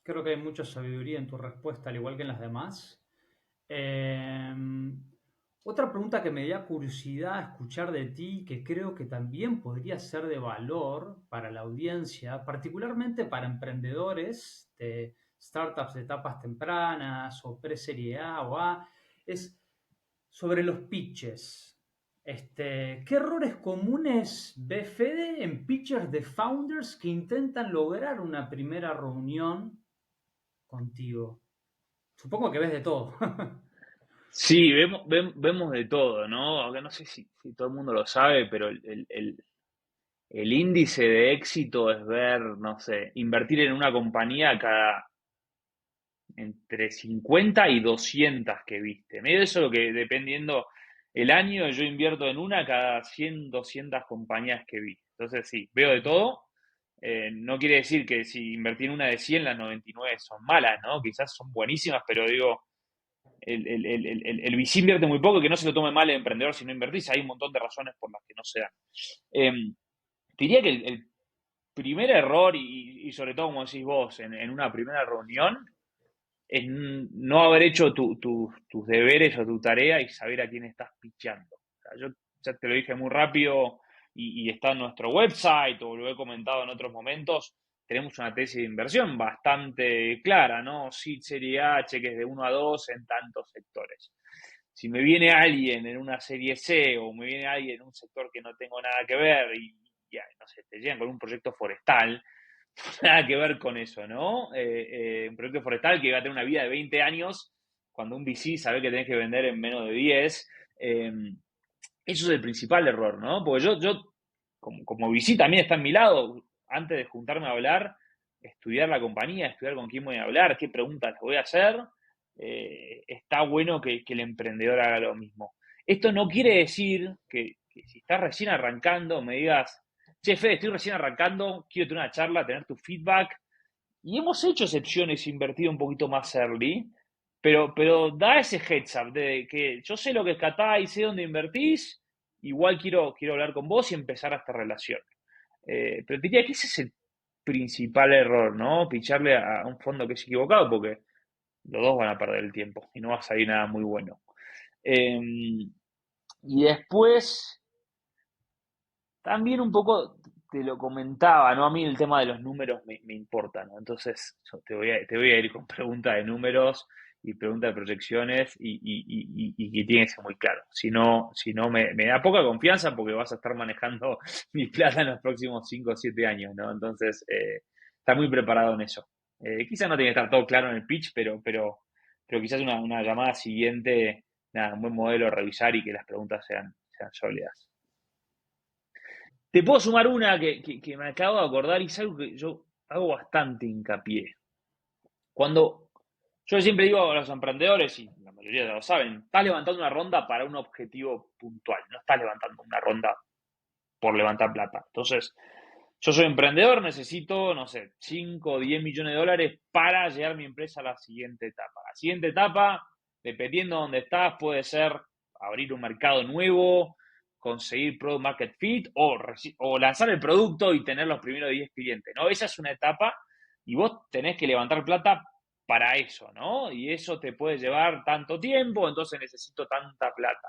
creo que hay mucha sabiduría en tu respuesta, al igual que en las demás. Otra pregunta que me da curiosidad escuchar de ti, que creo que también podría ser de valor para la audiencia, particularmente para emprendedores de startups de etapas tempranas o pre-serie A o A, es sobre los pitches. ¿Qué errores comunes ve Fede en pitches de founders que intentan lograr una primera reunión contigo? Supongo que ves de todo. Sí, vemos de todo, ¿no? Aunque no sé si todo el mundo lo sabe, pero el índice de éxito es ver, no sé, invertir en una compañía cada entre 50 y 200 que viste. Medio eso lo que dependiendo el año, yo invierto en una cada 100, 200 compañías que vi. Entonces sí, veo de todo. No quiere decir que si invertí en una de 100 las 99 son malas, ¿no? Quizás son buenísimas, pero digo, el VC invierte muy poco, que no se lo tome mal el emprendedor si no invertís. Hay un montón de razones por las que no se dan. Diría que el primer error, y sobre todo como decís vos, en una primera reunión, es no haber hecho tus deberes o tu tarea y saber a quién estás pichando. O sea, yo ya te lo dije muy rápido y está en nuestro website o lo he comentado en otros momentos. Tenemos una tesis de inversión bastante clara, ¿no? Seed, Serie A, cheques de 1 a 2 en tantos sectores. Si me viene alguien en una serie C o me viene alguien en un sector que no tengo nada que ver y ya, no sé, te llegan con un proyecto forestal, nada que ver con eso, ¿no? Un proyecto forestal que va a tener una vida de 20 años, cuando un VC sabe que tenés que vender en menos de 10. Eso es el principal error, ¿no? Porque yo como VC también está en mi lado, antes de juntarme a hablar, estudiar la compañía, estudiar con quién voy a hablar, qué preguntas les voy a hacer. Está bueno que el emprendedor haga lo mismo. Esto no quiere decir que si estás recién arrancando me digas, che, Fede, estoy recién arrancando, quiero tener una charla, tener tu feedback. Y hemos hecho excepciones, invertido un poquito más early, pero da ese heads up de que yo sé lo que es Catá y sé dónde invertís, igual quiero hablar con vos y empezar esta relación. Pero te diría que ese es el principal error, ¿no? Picharle a un fondo que es equivocado porque los dos van a perder el tiempo y no va a salir nada muy bueno. Eh, y después, también un poco te lo comentaba, ¿no? A mí el tema de los números me importa, ¿no? Entonces, yo te voy a ir con preguntas de números y preguntas de proyecciones y que tiene que ser muy claro. Si no me da poca confianza porque vas a estar manejando mi plata en los próximos 5 o 7 años, ¿no? Entonces, está muy preparado en eso. Quizás no tiene que estar todo claro en el pitch, pero quizás una llamada siguiente, nada, un buen modelo a revisar y que las preguntas sean sólidas. Te puedo sumar una que me acabo de acordar y es algo que yo hago bastante hincapié. Cuando yo siempre digo a los emprendedores, y la mayoría ya lo saben, estás levantando una ronda para un objetivo puntual, no estás levantando una ronda por levantar plata. Entonces, yo soy emprendedor, necesito, no sé, 5 o 10 millones de dólares para llevar mi empresa a la siguiente etapa. La siguiente etapa, dependiendo de dónde estás, puede ser abrir un mercado nuevo, conseguir product market fit o lanzar el producto y tener los primeros 10 clientes, ¿no? Esa es una etapa y vos tenés que levantar plata para eso, ¿no? Y eso te puede llevar tanto tiempo, entonces necesito tanta plata.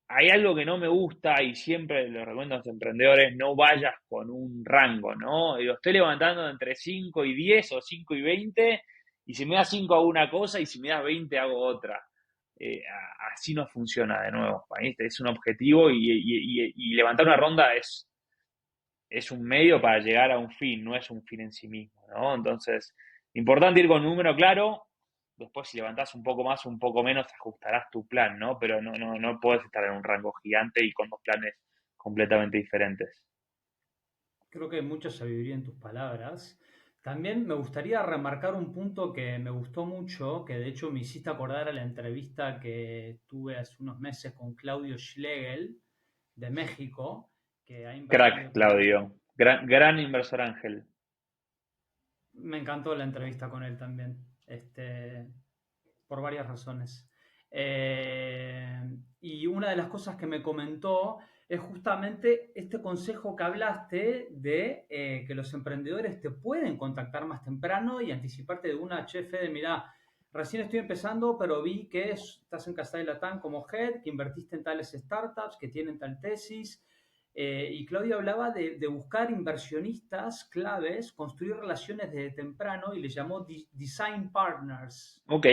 Hay algo que no me gusta y siempre le recomiendo a los emprendedores, no vayas con un rango, ¿no? Yo estoy levantando entre 5 y 10 o 5 y 20 y si me das 5 hago una cosa y si me das 20 hago otra. Así no funciona de nuevo. ¿Viste? Es un objetivo y levantar una ronda es un medio para llegar a un fin, no es un fin en sí mismo, ¿no? Entonces, importante ir con un número claro. Después, si levantás un poco más o un poco menos, ajustarás tu plan, ¿no? Pero no puedes estar en un rango gigante y con dos planes completamente diferentes. Creo que hay mucha sabiduría en tus palabras. También me gustaría remarcar un punto que me gustó mucho, que de hecho me hiciste acordar a la entrevista que tuve hace unos meses con Claudio Schlegel de México, que ha Crack, invertido también. Claudio. Gran inversor ángel. Me encantó la entrevista con él también, por varias razones. Eh, y una de las cosas que me comentó es justamente este consejo que hablaste de que los emprendedores te pueden contactar más temprano y anticiparte de una chefe de, mira, recién estoy empezando, pero vi que estás en Casa de Latam como head, que invertiste en tales startups, que tienen tal tesis. Y Claudio hablaba de buscar inversionistas claves, construir relaciones desde temprano y le llamó design partners. Ok.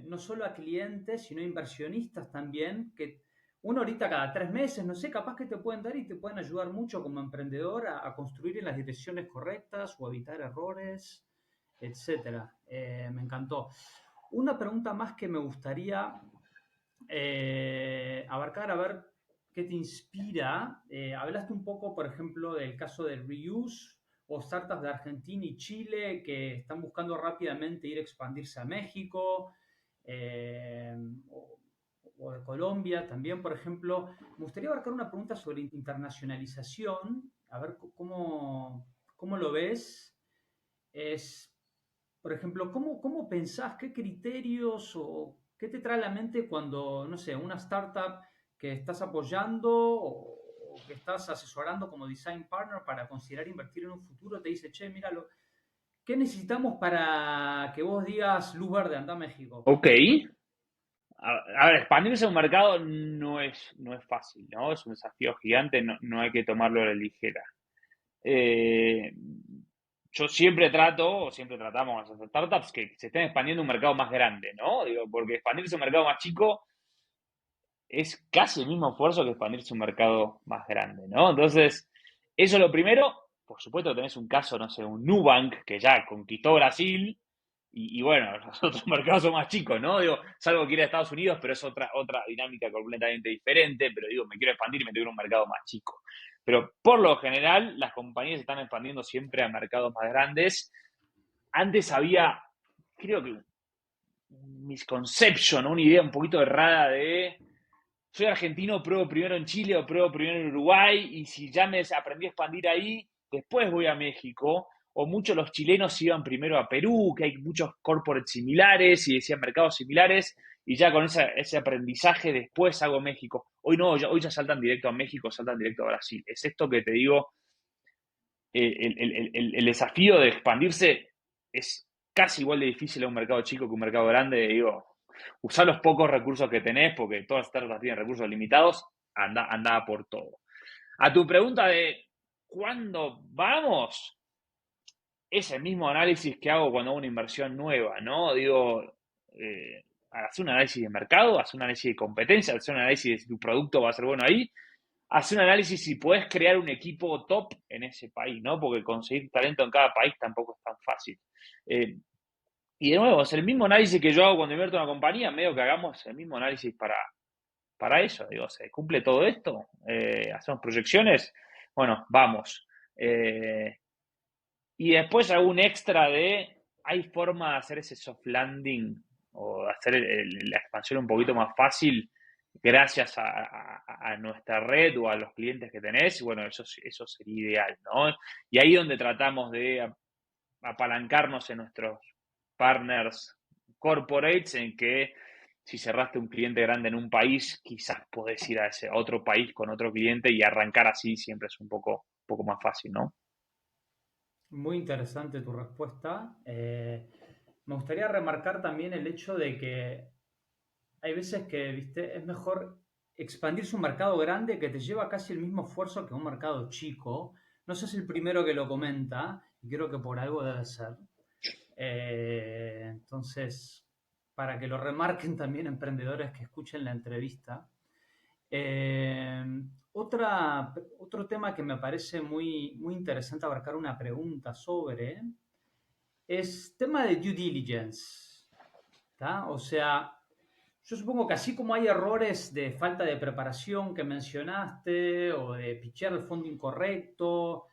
No solo a clientes, sino a inversionistas también, que uno ahorita cada 3 meses, no sé, capaz que te pueden dar y te pueden ayudar mucho como emprendedor a construir en las direcciones correctas o evitar errores, etcétera. Me encantó. Una pregunta más que me gustaría abarcar, a ver qué te inspira. Hablaste un poco, por ejemplo, del caso del reuse o startups de Argentina y Chile que están buscando rápidamente ir a expandirse a México, eh, o, o de Colombia también, por ejemplo. Me gustaría abarcar una pregunta sobre internacionalización, a ver cómo lo ves. Es, por ejemplo, ¿cómo pensás, qué criterios o qué te trae a la mente cuando, no sé, una startup que estás apoyando o que estás asesorando como design partner para considerar invertir en un futuro, te dice, che, míralo, ¿qué necesitamos para que vos digas luz verde, anda a México? Ok. A ver, expandirse a un mercado no es fácil, ¿no? Es un desafío gigante, no hay que tomarlo a la ligera. Eh, yo siempre trato, o siempre tratamos a las startups que se estén expandiendo a un mercado más grande, ¿no? Digo, porque expandirse a un mercado más chico es casi el mismo esfuerzo que expandirse a un mercado más grande, ¿no? Entonces, eso es lo primero. Por supuesto, tenés un caso, no sé, un Nubank que ya conquistó Brasil y bueno, los otros mercados son más chicos, ¿no? Digo, salvo que ir a Estados Unidos, pero es otra dinámica completamente diferente, pero digo, me quiero expandir y me tengo que ir a un mercado más chico. Pero por lo general, las compañías están expandiendo siempre a mercados más grandes. Antes había, creo que, un misconception, una idea un poquito errada de soy argentino, pruebo primero en Chile o pruebo primero en Uruguay y si ya me aprendí a expandir ahí, después voy a México. O muchos los chilenos iban primero a Perú, que hay muchos corporates similares y decían mercados similares, y ya con ese aprendizaje después hago México. Hoy no, hoy ya saltan directo a México, saltan directo a Brasil. Es esto que te digo, el desafío de expandirse es casi igual de difícil a un mercado chico que un mercado grande. Digo, usar los pocos recursos que tenés, porque todas las startups tienen recursos limitados, anda por todo. A tu pregunta de ¿cuándo vamos? Es el mismo análisis que hago cuando hago una inversión nueva, ¿no? Digo, hacer un análisis de mercado, hacer un análisis de competencia, hacer un análisis de si tu producto va a ser bueno ahí, hacer un análisis si puedes crear un equipo top en ese país, ¿no? Porque conseguir talento en cada país tampoco es tan fácil. Eh, y de nuevo, es el mismo análisis que yo hago cuando invierto en una compañía, medio que hagamos el mismo análisis para eso. Digo, ¿se cumple todo esto? ¿Hacemos proyecciones? Bueno, vamos. Y después hago un extra de, ¿hay forma de hacer ese soft landing? o hacer la expansión un poquito más fácil gracias a nuestra red o a los clientes que tenés, bueno, eso sería ideal, ¿no? Y ahí donde tratamos de apalancarnos en nuestros partners corporates, en que si cerraste un cliente grande en un país, quizás podés ir a ese otro país con otro cliente y arrancar así siempre es un poco más fácil, ¿no? Muy interesante tu respuesta. Me gustaría remarcar también el hecho de que hay veces que, viste, es mejor expandirse un mercado grande que te lleva casi el mismo esfuerzo que un mercado chico. No sos el primero que lo comenta y creo que por algo debe ser. Entonces, para que lo remarquen también emprendedores que escuchen la entrevista. Eh, otro tema que me parece muy interesante abarcar una pregunta sobre es tema de due diligence. ¿Tá? O sea, yo supongo que así como hay errores de falta de preparación que mencionaste o de pichear el fondo incorrecto,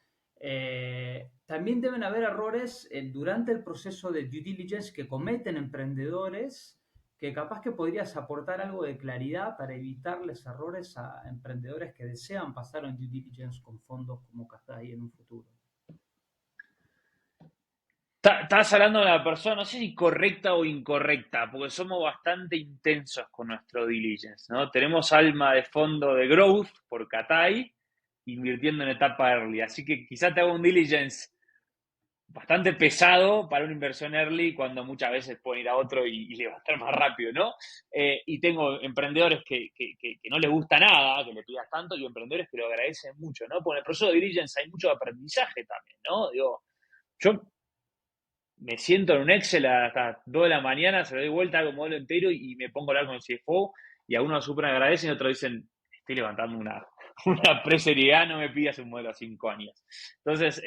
también deben haber errores durante el proceso de due diligence que cometen emprendedores que capaz que podrías aportar algo de claridad para evitarles errores a emprendedores que desean pasar en due diligence con fondos como Cathay en un futuro. Estás hablando de la persona, no sé si correcta o incorrecta, porque somos bastante intensos con nuestro diligence, ¿no? Tenemos alma de fondo de growth por Cathay, invirtiendo en etapa early, así que quizás te hago un diligence bastante pesado para una inversión early cuando muchas veces pueden ir a otro y levantar más rápido, ¿no? Y tengo emprendedores que no les gusta nada, que le pidas tanto, y emprendedores que lo agradecen mucho, ¿no? Porque en el proceso de diligence hay mucho aprendizaje también, ¿no? Digo, yo me siento en un Excel hasta 2 de la mañana, se lo doy vuelta, hago un modelo entero y me pongo a hablar con el CFO y algunos súper agradecen y otros dicen, estoy levantando una pre-seriedad, no me pidas un modelo a 5 años. Entonces,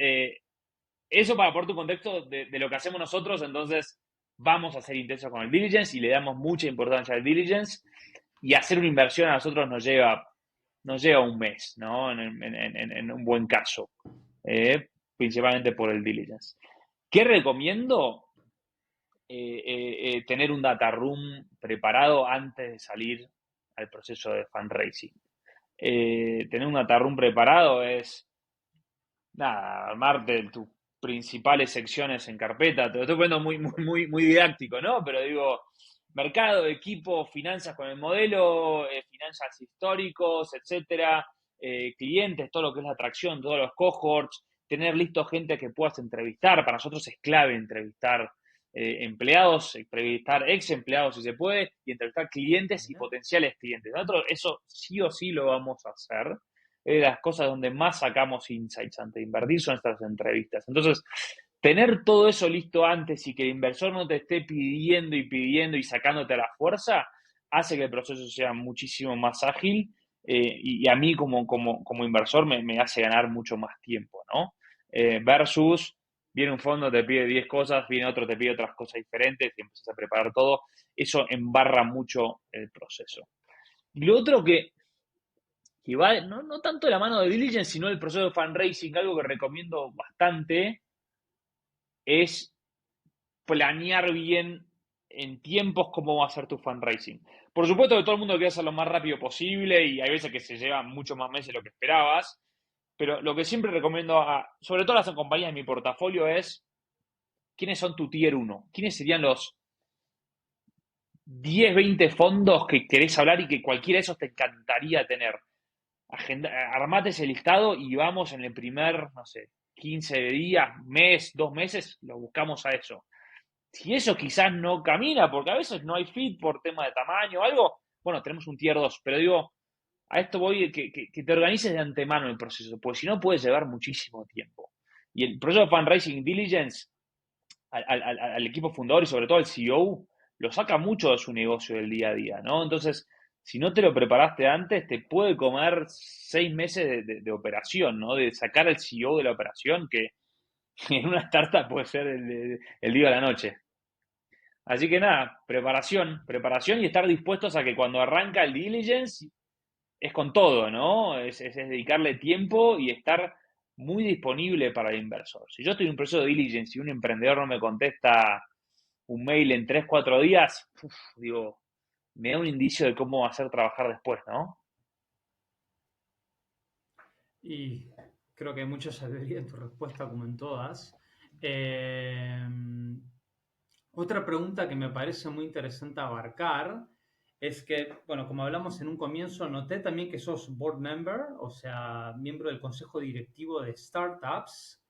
eso para aportar un contexto de lo que hacemos nosotros, entonces vamos a ser intensos con el diligence y le damos mucha importancia al diligence y hacer una inversión a nosotros nos lleva un mes, ¿no? En un buen caso, principalmente por el diligence. ¿Qué recomiendo? Tener un data room preparado antes de salir al proceso de fundraising. Tener un data room preparado es, nada, armarte tus principales secciones en carpeta. Te lo estoy poniendo muy didáctico, ¿no? Pero digo, mercado, equipo, finanzas con el modelo, finanzas históricos, etcétera, clientes, todo lo que es la atracción, todos los cohorts, tener listo gente que puedas entrevistar. Para nosotros es clave entrevistar empleados, entrevistar ex empleados si se puede, y entrevistar clientes y potenciales clientes. Nosotros eso sí o sí lo vamos a hacer. Es de las cosas donde más sacamos insights antes de invertir son estas entrevistas. Entonces, tener todo eso listo antes y que el inversor no te esté pidiendo y sacándote a la fuerza, hace que el proceso sea muchísimo más ágil y a mí como inversor me hace ganar mucho más tiempo, ¿no? Versus, viene un fondo, te pide 10 cosas, viene otro, te pide otras cosas diferentes y empiezas a preparar todo. Eso embarra mucho el proceso. Y lo otro que va no tanto de la mano de diligence, sino el proceso de fundraising, algo que recomiendo bastante, es planear bien en tiempos cómo va a ser tu fundraising. Por supuesto que todo el mundo quiere hacer lo más rápido posible y hay veces que se lleva mucho más meses de lo que esperabas, pero lo que siempre recomiendo, sobre todo a las compañías de mi portafolio, es quiénes son tu tier 1, quiénes serían los 10, 20 fondos que querés hablar y que cualquiera de esos te encantaría tener. Armate ese listado y vamos en el primer, no sé, 15 días, mes, 2 meses, lo buscamos a eso. Si eso quizás no camina, porque a veces no hay fit por tema de tamaño o algo, bueno, tenemos un tier 2, pero digo, a esto voy que te organices de antemano el proceso, porque si no puede llevar muchísimo tiempo. Y el proceso de fundraising diligence al equipo fundador y sobre todo al CEO lo saca mucho de su negocio del día a día, ¿no? Entonces, si no te lo preparaste antes, te puede comer 6 meses de operación, ¿no? De sacar al CEO de la operación, que en una startup puede ser el día a la noche. Así que nada, preparación y estar dispuestos a que cuando arranca el diligence es con todo, ¿no? Es dedicarle tiempo y estar muy disponible para el inversor. Si yo estoy en un proceso de diligence y un emprendedor no me contesta un mail en 3 4 días, digo, me da un indicio de cómo hacer trabajar después, ¿no? Y creo que hay mucha sabiduría en tu respuesta, como en todas. Eh, Otra pregunta que me parece muy interesante abarcar es que, bueno, como hablamos en un comienzo, noté también que sos board member, o sea, miembro del consejo directivo de startups.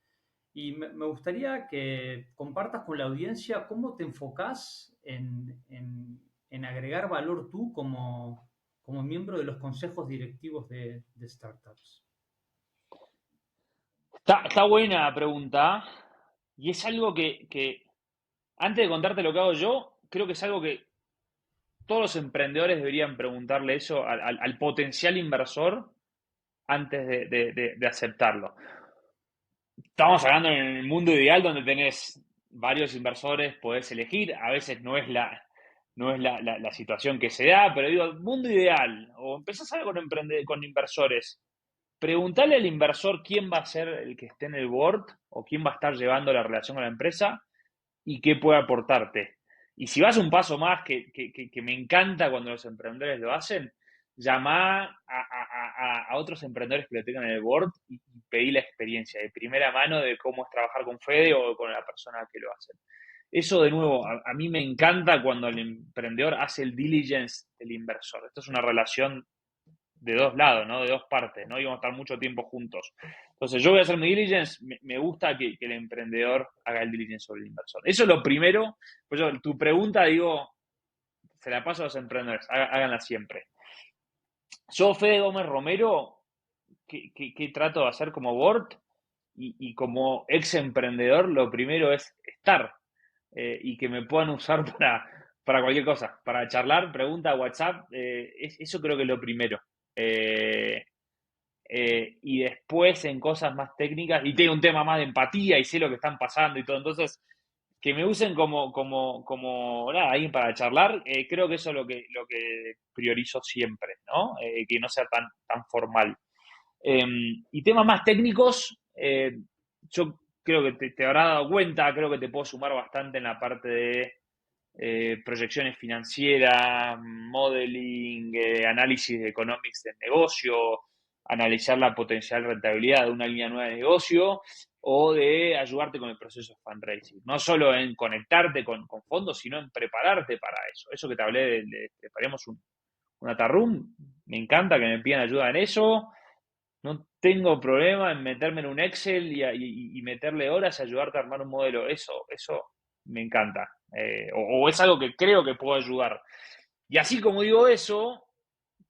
Y me gustaría que compartas con la audiencia cómo te enfocás en agregar valor tú como miembro de los consejos directivos de startups. Está buena la pregunta y es algo que, antes de contarte lo que hago yo, creo que es algo que todos los emprendedores deberían preguntarle eso al potencial inversor antes de aceptarlo. Estamos hablando en el mundo ideal donde tenés varios inversores, podés elegir, a veces no es la situación que se da, pero digo, mundo ideal, o empezás a hablar con inversores, preguntarle al inversor quién va a ser el que esté en el board o quién va a estar llevando la relación con la empresa y qué puede aportarte. Y si vas un paso más, que me encanta cuando los emprendedores lo hacen, llamá a otros emprendedores que lo tengan en el board y pedí la experiencia de primera mano de cómo es trabajar con Fede o con la persona que lo hace. Eso, de nuevo, a mí me encanta cuando el emprendedor hace el diligence del inversor. Esto es una relación de dos lados, ¿no? De dos partes, ¿no? Y vamos a estar mucho tiempo juntos. Entonces, yo voy a hacer mi diligence, me gusta que el emprendedor haga el diligence sobre el inversor. Eso es lo primero. Pues yo, tu pregunta, digo, se la paso a los emprendedores, háganla siempre. Yo, Fede Gómez Romero, ¿qué trato de hacer como board? Y como ex emprendedor, lo primero es estar y que me puedan usar para cualquier cosa, para charlar, pregunta, WhatsApp, eso creo que es lo primero. Eh, y después en cosas más técnicas, y tengo un tema más de empatía y sé lo que están pasando y todo, entonces que me usen como nada, alguien para charlar, creo que eso es lo que priorizo siempre, ¿no? Que no sea tan formal. Y temas más técnicos, yo creo que te habrás dado cuenta, creo que te puedo sumar bastante en la parte de proyecciones financieras, modeling, análisis de economics del negocio, analizar la potencial rentabilidad de una línea nueva de negocio o de ayudarte con el proceso de fundraising. No solo en conectarte con fondos, sino en prepararte para eso. Eso que te hablé de preparemos una data room, me encanta que me pidan ayuda en eso. No tengo problema en meterme en un Excel y meterle horas y ayudarte a armar un modelo. Eso me encanta. O es algo que creo que puedo ayudar. Y así como digo eso,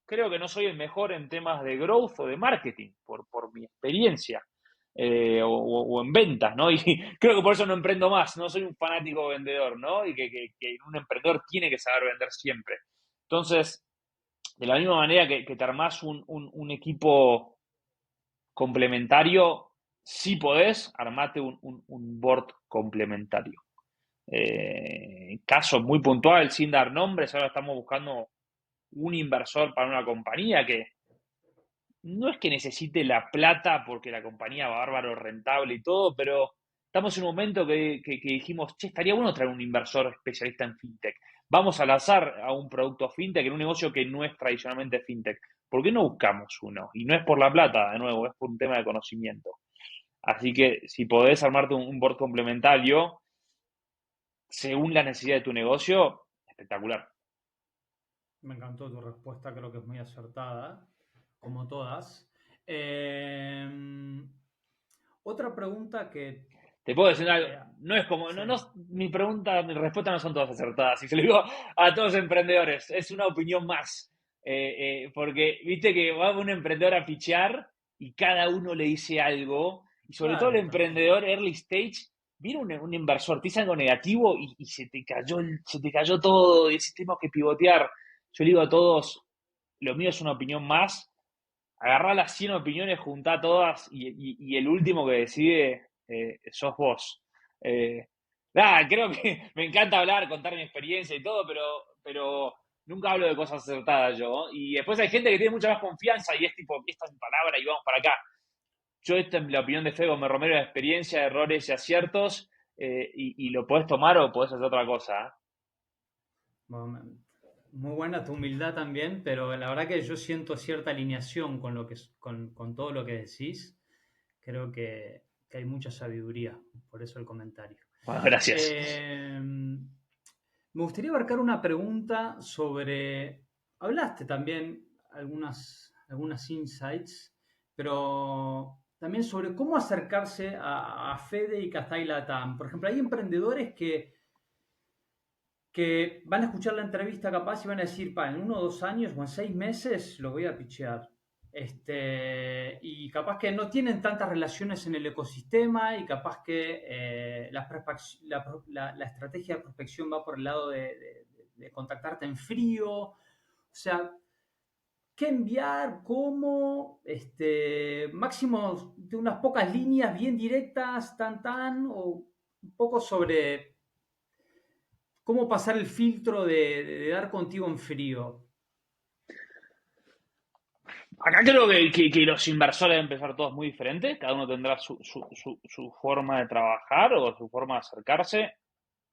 creo que no soy el mejor en temas de growth o de marketing, por mi experiencia. O en ventas, ¿no? Y creo que por eso no emprendo más, no soy un fanático vendedor, ¿no? Y que un emprendedor tiene que saber vender siempre. Entonces, de la misma manera que te armás un equipo complementario, si podés, armate un board complementario. Caso muy puntual, sin dar nombres, ahora estamos buscando un inversor para una compañía que no es que necesite la plata porque la compañía va bárbaro, rentable y todo, pero estamos en un momento que dijimos, che, estaría bueno traer un inversor especialista en fintech. Vamos a lanzar a un producto fintech en un negocio que no es tradicionalmente fintech. ¿Por qué no buscamos uno? Y no es por la plata, de nuevo, es por un tema de conocimiento. Así que si podés armarte un board complementario según la necesidad de tu negocio, espectacular. Me encantó tu respuesta, creo que es muy acertada, como todas. Eh, Otra pregunta que... Te puedo decir algo, eh, no es como, sí, mi pregunta, mi respuesta no son todas acertadas. Y se lo digo a todos los emprendedores, es una opinión más. Porque viste que va un emprendedor a pichear y cada uno le dice algo. Y sobre todo el claro, tal cual. emprendedor early stage, viene un inversor, te dice algo negativo y se te cayó todo y decís, tenemos que pivotear. Yo le digo a todos, lo mío es una opinión más, agarrá las 100 opiniones, juntá todas y el último que decide sos vos. Eh, Nada, creo que me encanta hablar, contar mi experiencia y todo, pero nunca hablo de cosas acertadas yo. Y después hay gente que tiene mucha más confianza y es tipo, esta es mi palabra y vamos para acá. Yo, esta es la opinión de Fego, me Romero, de experiencia, de errores y aciertos. y lo podés tomar o podés hacer otra cosa. Bueno, muy buena tu humildad también, pero la verdad que yo siento cierta alineación con con todo lo que decís. Creo que hay mucha sabiduría, por eso el comentario. Bueno, gracias. Me gustaría abarcar una pregunta sobre, hablaste también algunas insights, pero también sobre cómo acercarse a Fede y Cathay Latam. Por ejemplo, hay emprendedores que van a escuchar la entrevista capaz y van a decir, en 1 o 2 años o en 6 meses lo voy a pichear. Y capaz que no tienen tantas relaciones en el ecosistema y capaz que la estrategia de prospección va por el lado de contactarte en frío. O sea, ¿qué enviar? ¿Cómo? Máximo de unas pocas líneas bien directas, o un poco sobre cómo pasar el filtro de dar contigo en frío. Acá creo que los inversores deben empezar todos muy diferentes, cada uno tendrá su forma de trabajar o su forma de acercarse.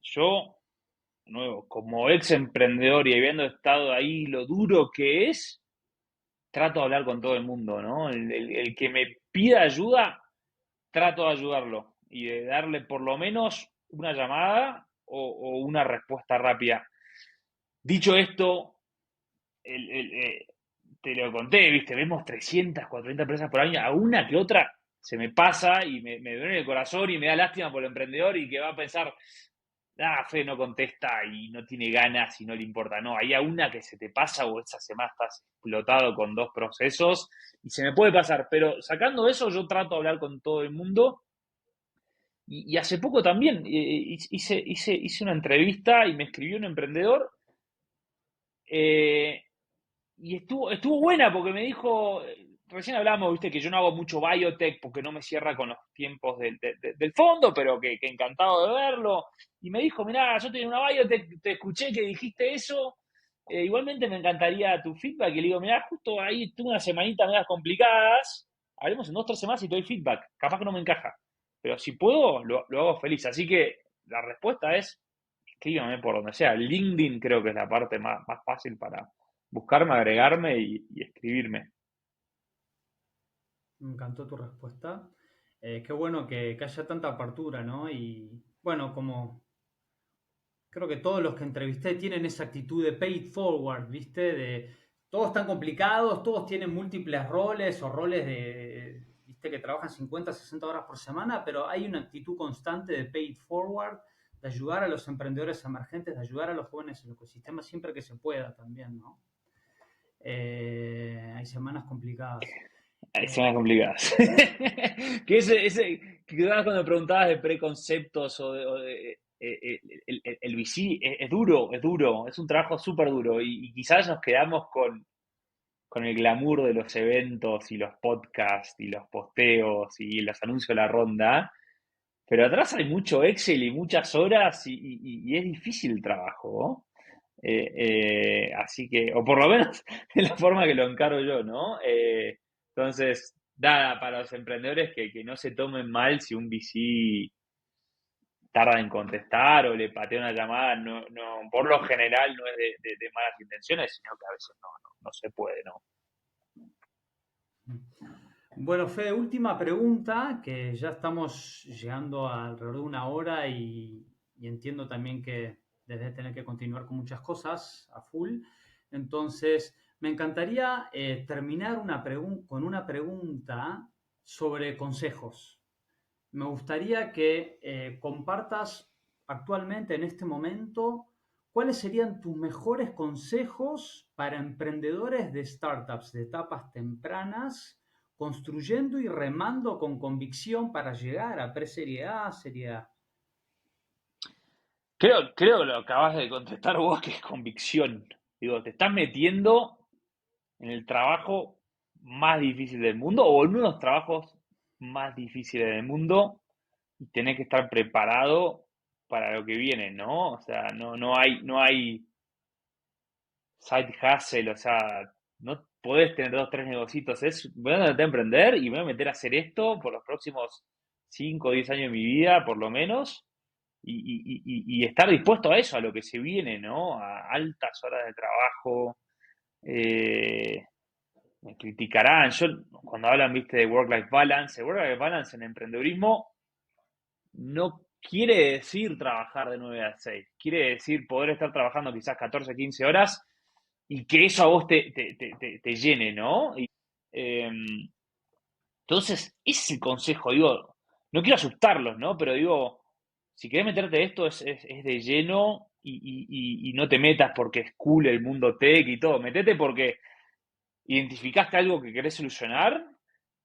Yo, de nuevo, como ex emprendedor y habiendo estado ahí, lo duro que es, trato de hablar con todo el mundo, ¿no? El que me pida ayuda, trato de ayudarlo y de darle por lo menos una llamada o una respuesta rápida. Dicho esto, te lo conté, ¿viste? Vemos 300, 400 empresas por año, a una que otra se me pasa y me duele el corazón y me da lástima por el emprendedor y que va a pensar, Fe no contesta y no tiene ganas y no le importa. No, hay a una que se te pasa o esa semana estás explotado con 2 procesos y se me puede pasar, pero sacando eso yo trato de hablar con todo el mundo y hace poco también hice una entrevista y me escribió un emprendedor eh, y estuvo buena porque me dijo, recién hablamos, viste, que yo no hago mucho biotech porque no me cierra con los tiempos del fondo, pero que encantado de verlo. Y me dijo, mirá, yo tenía una biotech, te escuché que dijiste eso, igualmente me encantaría tu feedback. Y le digo, mirá, justo ahí tuve una semanita medias complicadas, hablemos en 2 o 3 semanas y te doy feedback. Capaz que no me encaja, pero si puedo, lo hago feliz. Así que la respuesta es, escríbame por donde sea. LinkedIn creo que es la parte más fácil para buscarme, agregarme y escribirme. Me encantó tu respuesta. Qué bueno que haya tanta apertura, ¿no? Y bueno, como creo que todos los que entrevisté tienen esa actitud de pay it forward, ¿viste? De todos están complicados, todos tienen múltiples roles o roles ¿viste? Que trabajan 50, 60 horas por semana, pero hay una actitud constante de pay it forward, de ayudar a los emprendedores emergentes, de ayudar a los jóvenes en el ecosistema siempre que se pueda también, ¿no? Hay semanas complicadas. Son más Eh, complicadas. que que cuando me preguntabas de preconceptos el VC es duro, es duro, es un trabajo súper duro y quizás nos quedamos con el glamour de los eventos y los podcasts y los posteos y los anuncios de la ronda, pero atrás hay mucho Excel y muchas horas y es difícil el trabajo, ¿no? Así que, o por lo menos de la forma que lo encaro yo, ¿no? Entonces, nada, para los emprendedores que no se tomen mal si un VC tarda en contestar o le patea una llamada, por lo general no es de malas intenciones, sino que a veces no se puede, ¿no? Bueno, Fede, última pregunta, que ya estamos llegando a alrededor de 1 hora y entiendo también que debes tener que continuar con muchas cosas a full. Entonces, me encantaría terminar con una pregunta sobre consejos. Me gustaría que compartas actualmente, en este momento, cuáles serían tus mejores consejos para emprendedores de startups de etapas tempranas, construyendo y remando con convicción para llegar a pre-serie A, serie A. Creo que lo acabas de contestar vos, que es convicción. Digo, te estás metiendo en el trabajo más difícil del mundo o en uno de los trabajos más difíciles del mundo y tenés que estar preparado para lo que viene, ¿no? O sea, no hay side hustle, o sea, no podés tener 2, 3 negocios, voy a meter a emprender y me voy a meter a hacer esto por los próximos 5 o 10 años de mi vida, por lo menos, y estar dispuesto a eso, a lo que se viene, ¿no? A altas horas de trabajo. eh, Me criticarán. Yo, cuando hablan, viste, de work-life balance, el work-life balance en emprendedurismo no quiere decir trabajar de 9 a 6. Quiere decir poder estar trabajando quizás 14, 15 horas y que eso a vos te llene, ¿no? Eh, entonces, ese es el consejo, digo, no quiero asustarlos, ¿no? Pero digo, si querés meterte esto es de lleno y no te metas porque es cool el mundo tech y todo, metete porque identificaste algo que querés solucionar.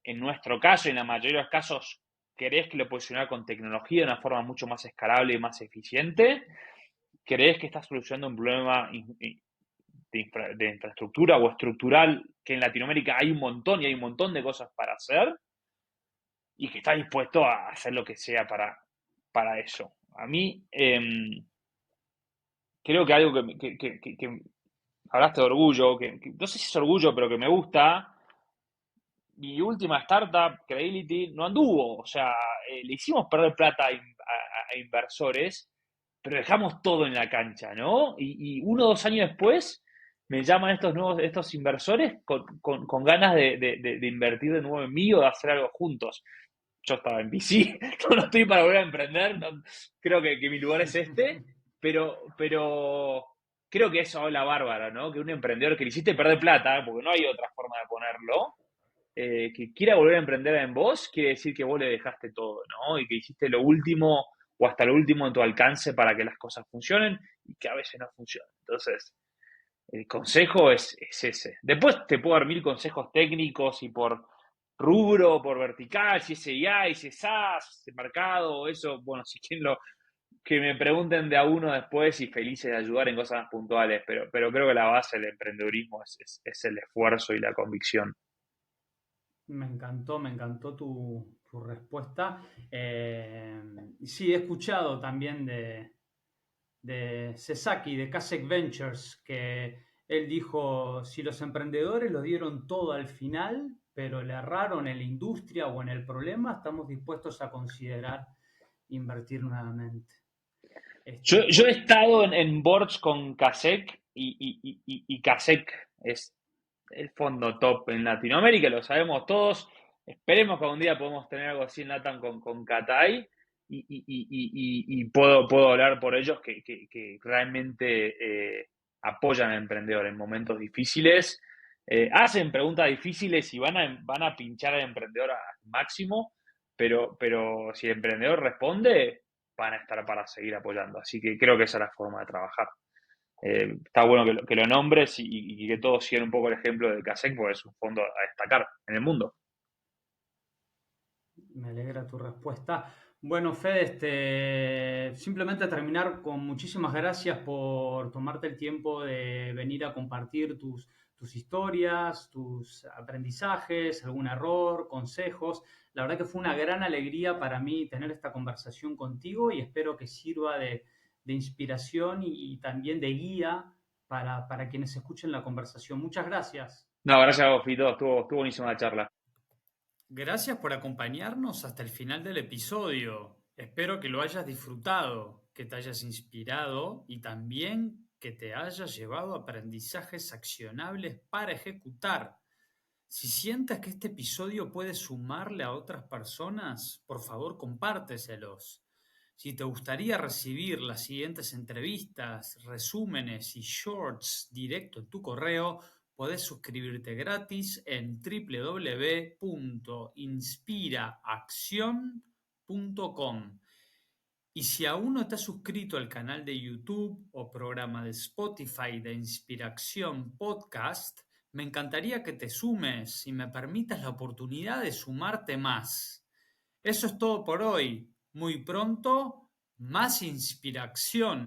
En nuestro caso y en la mayoría de los casos querés que lo puedes solucionar con tecnología de una forma mucho más escalable y más eficiente. Crees que estás solucionando un problema de infraestructura o estructural que en Latinoamérica hay un montón y hay un montón de cosas para hacer y que estás dispuesto a hacer lo que sea para eso. A mí creo que algo que hablaste de orgullo, que no sé si es orgullo, pero que me gusta. Mi última startup, Credibility, no anduvo. O sea, le hicimos perder plata a inversores, pero dejamos todo en la cancha, ¿no? Y 1 o 2 años después me llaman estos inversores con ganas de invertir de nuevo en mí o de hacer algo juntos. Yo estaba en VC, no estoy para volver a emprender, creo que mi lugar es este, pero creo que eso habla bárbaro, ¿no? Que un emprendedor que le hiciste perder plata, porque no hay otra forma de ponerlo, que quiera volver a emprender en vos, quiere decir que vos le dejaste todo, ¿no? Y que hiciste lo último o hasta lo último en tu alcance para que las cosas funcionen y que a veces no funcionan. Entonces, el consejo es ese. Después te puedo dar 1000 consejos técnicos y por rubro, por vertical, si es AI, si es SaaS, si es mercado, eso, bueno, si quieren que me pregunten de a uno después y felices de ayudar en cosas más puntuales, pero creo que la base del emprendedurismo es el esfuerzo y la convicción. Me encantó tu respuesta. Sí, he escuchado también de Sesaki, de Kasek Ventures, que él dijo, si los emprendedores lo dieron todo al final, pero le erraron en la industria o en el problema, estamos dispuestos a considerar invertir nuevamente. Yo he estado en boards con Kasek y Kasek es el fondo top en Latinoamérica, lo sabemos todos. Esperemos que algún día podamos tener algo así en LATAM con Catay y puedo hablar por ellos que realmente apoyan al emprendedor en momentos difíciles. Hacen preguntas difíciles y van a pinchar al emprendedor al máximo, pero si el emprendedor responde, van a estar para seguir apoyando. Así que creo que esa es la forma de trabajar. Está bueno que lo nombres y que todos sigan un poco el ejemplo de Kasek, porque es un fondo a destacar en el mundo. Me alegra tu respuesta. Bueno, Fede, simplemente terminar con muchísimas gracias por tomarte el tiempo de venir a compartir tus historias, tus aprendizajes, algún error, consejos. La verdad que fue una gran alegría para mí tener esta conversación contigo y espero que sirva de inspiración y también de guía para quienes escuchen la conversación. Muchas gracias. No, gracias a vos, Fito. Estuvo buenísima la charla. Gracias por acompañarnos hasta el final del episodio. Espero que lo hayas disfrutado, que te hayas inspirado y también que te hayas llevado aprendizajes accionables para ejecutar. Si sientes que este episodio puede sumarle a otras personas, por favor compárteselos. Si te gustaría recibir las siguientes entrevistas, resúmenes y shorts directo en tu correo, podés suscribirte gratis en www.inspiraacción.com. Y si aún no te has suscrito al canal de YouTube o programa de Spotify de Inspiración Podcast, me encantaría que te sumes y me permitas la oportunidad de sumarte más. Eso es todo por hoy. Muy pronto, más inspiración.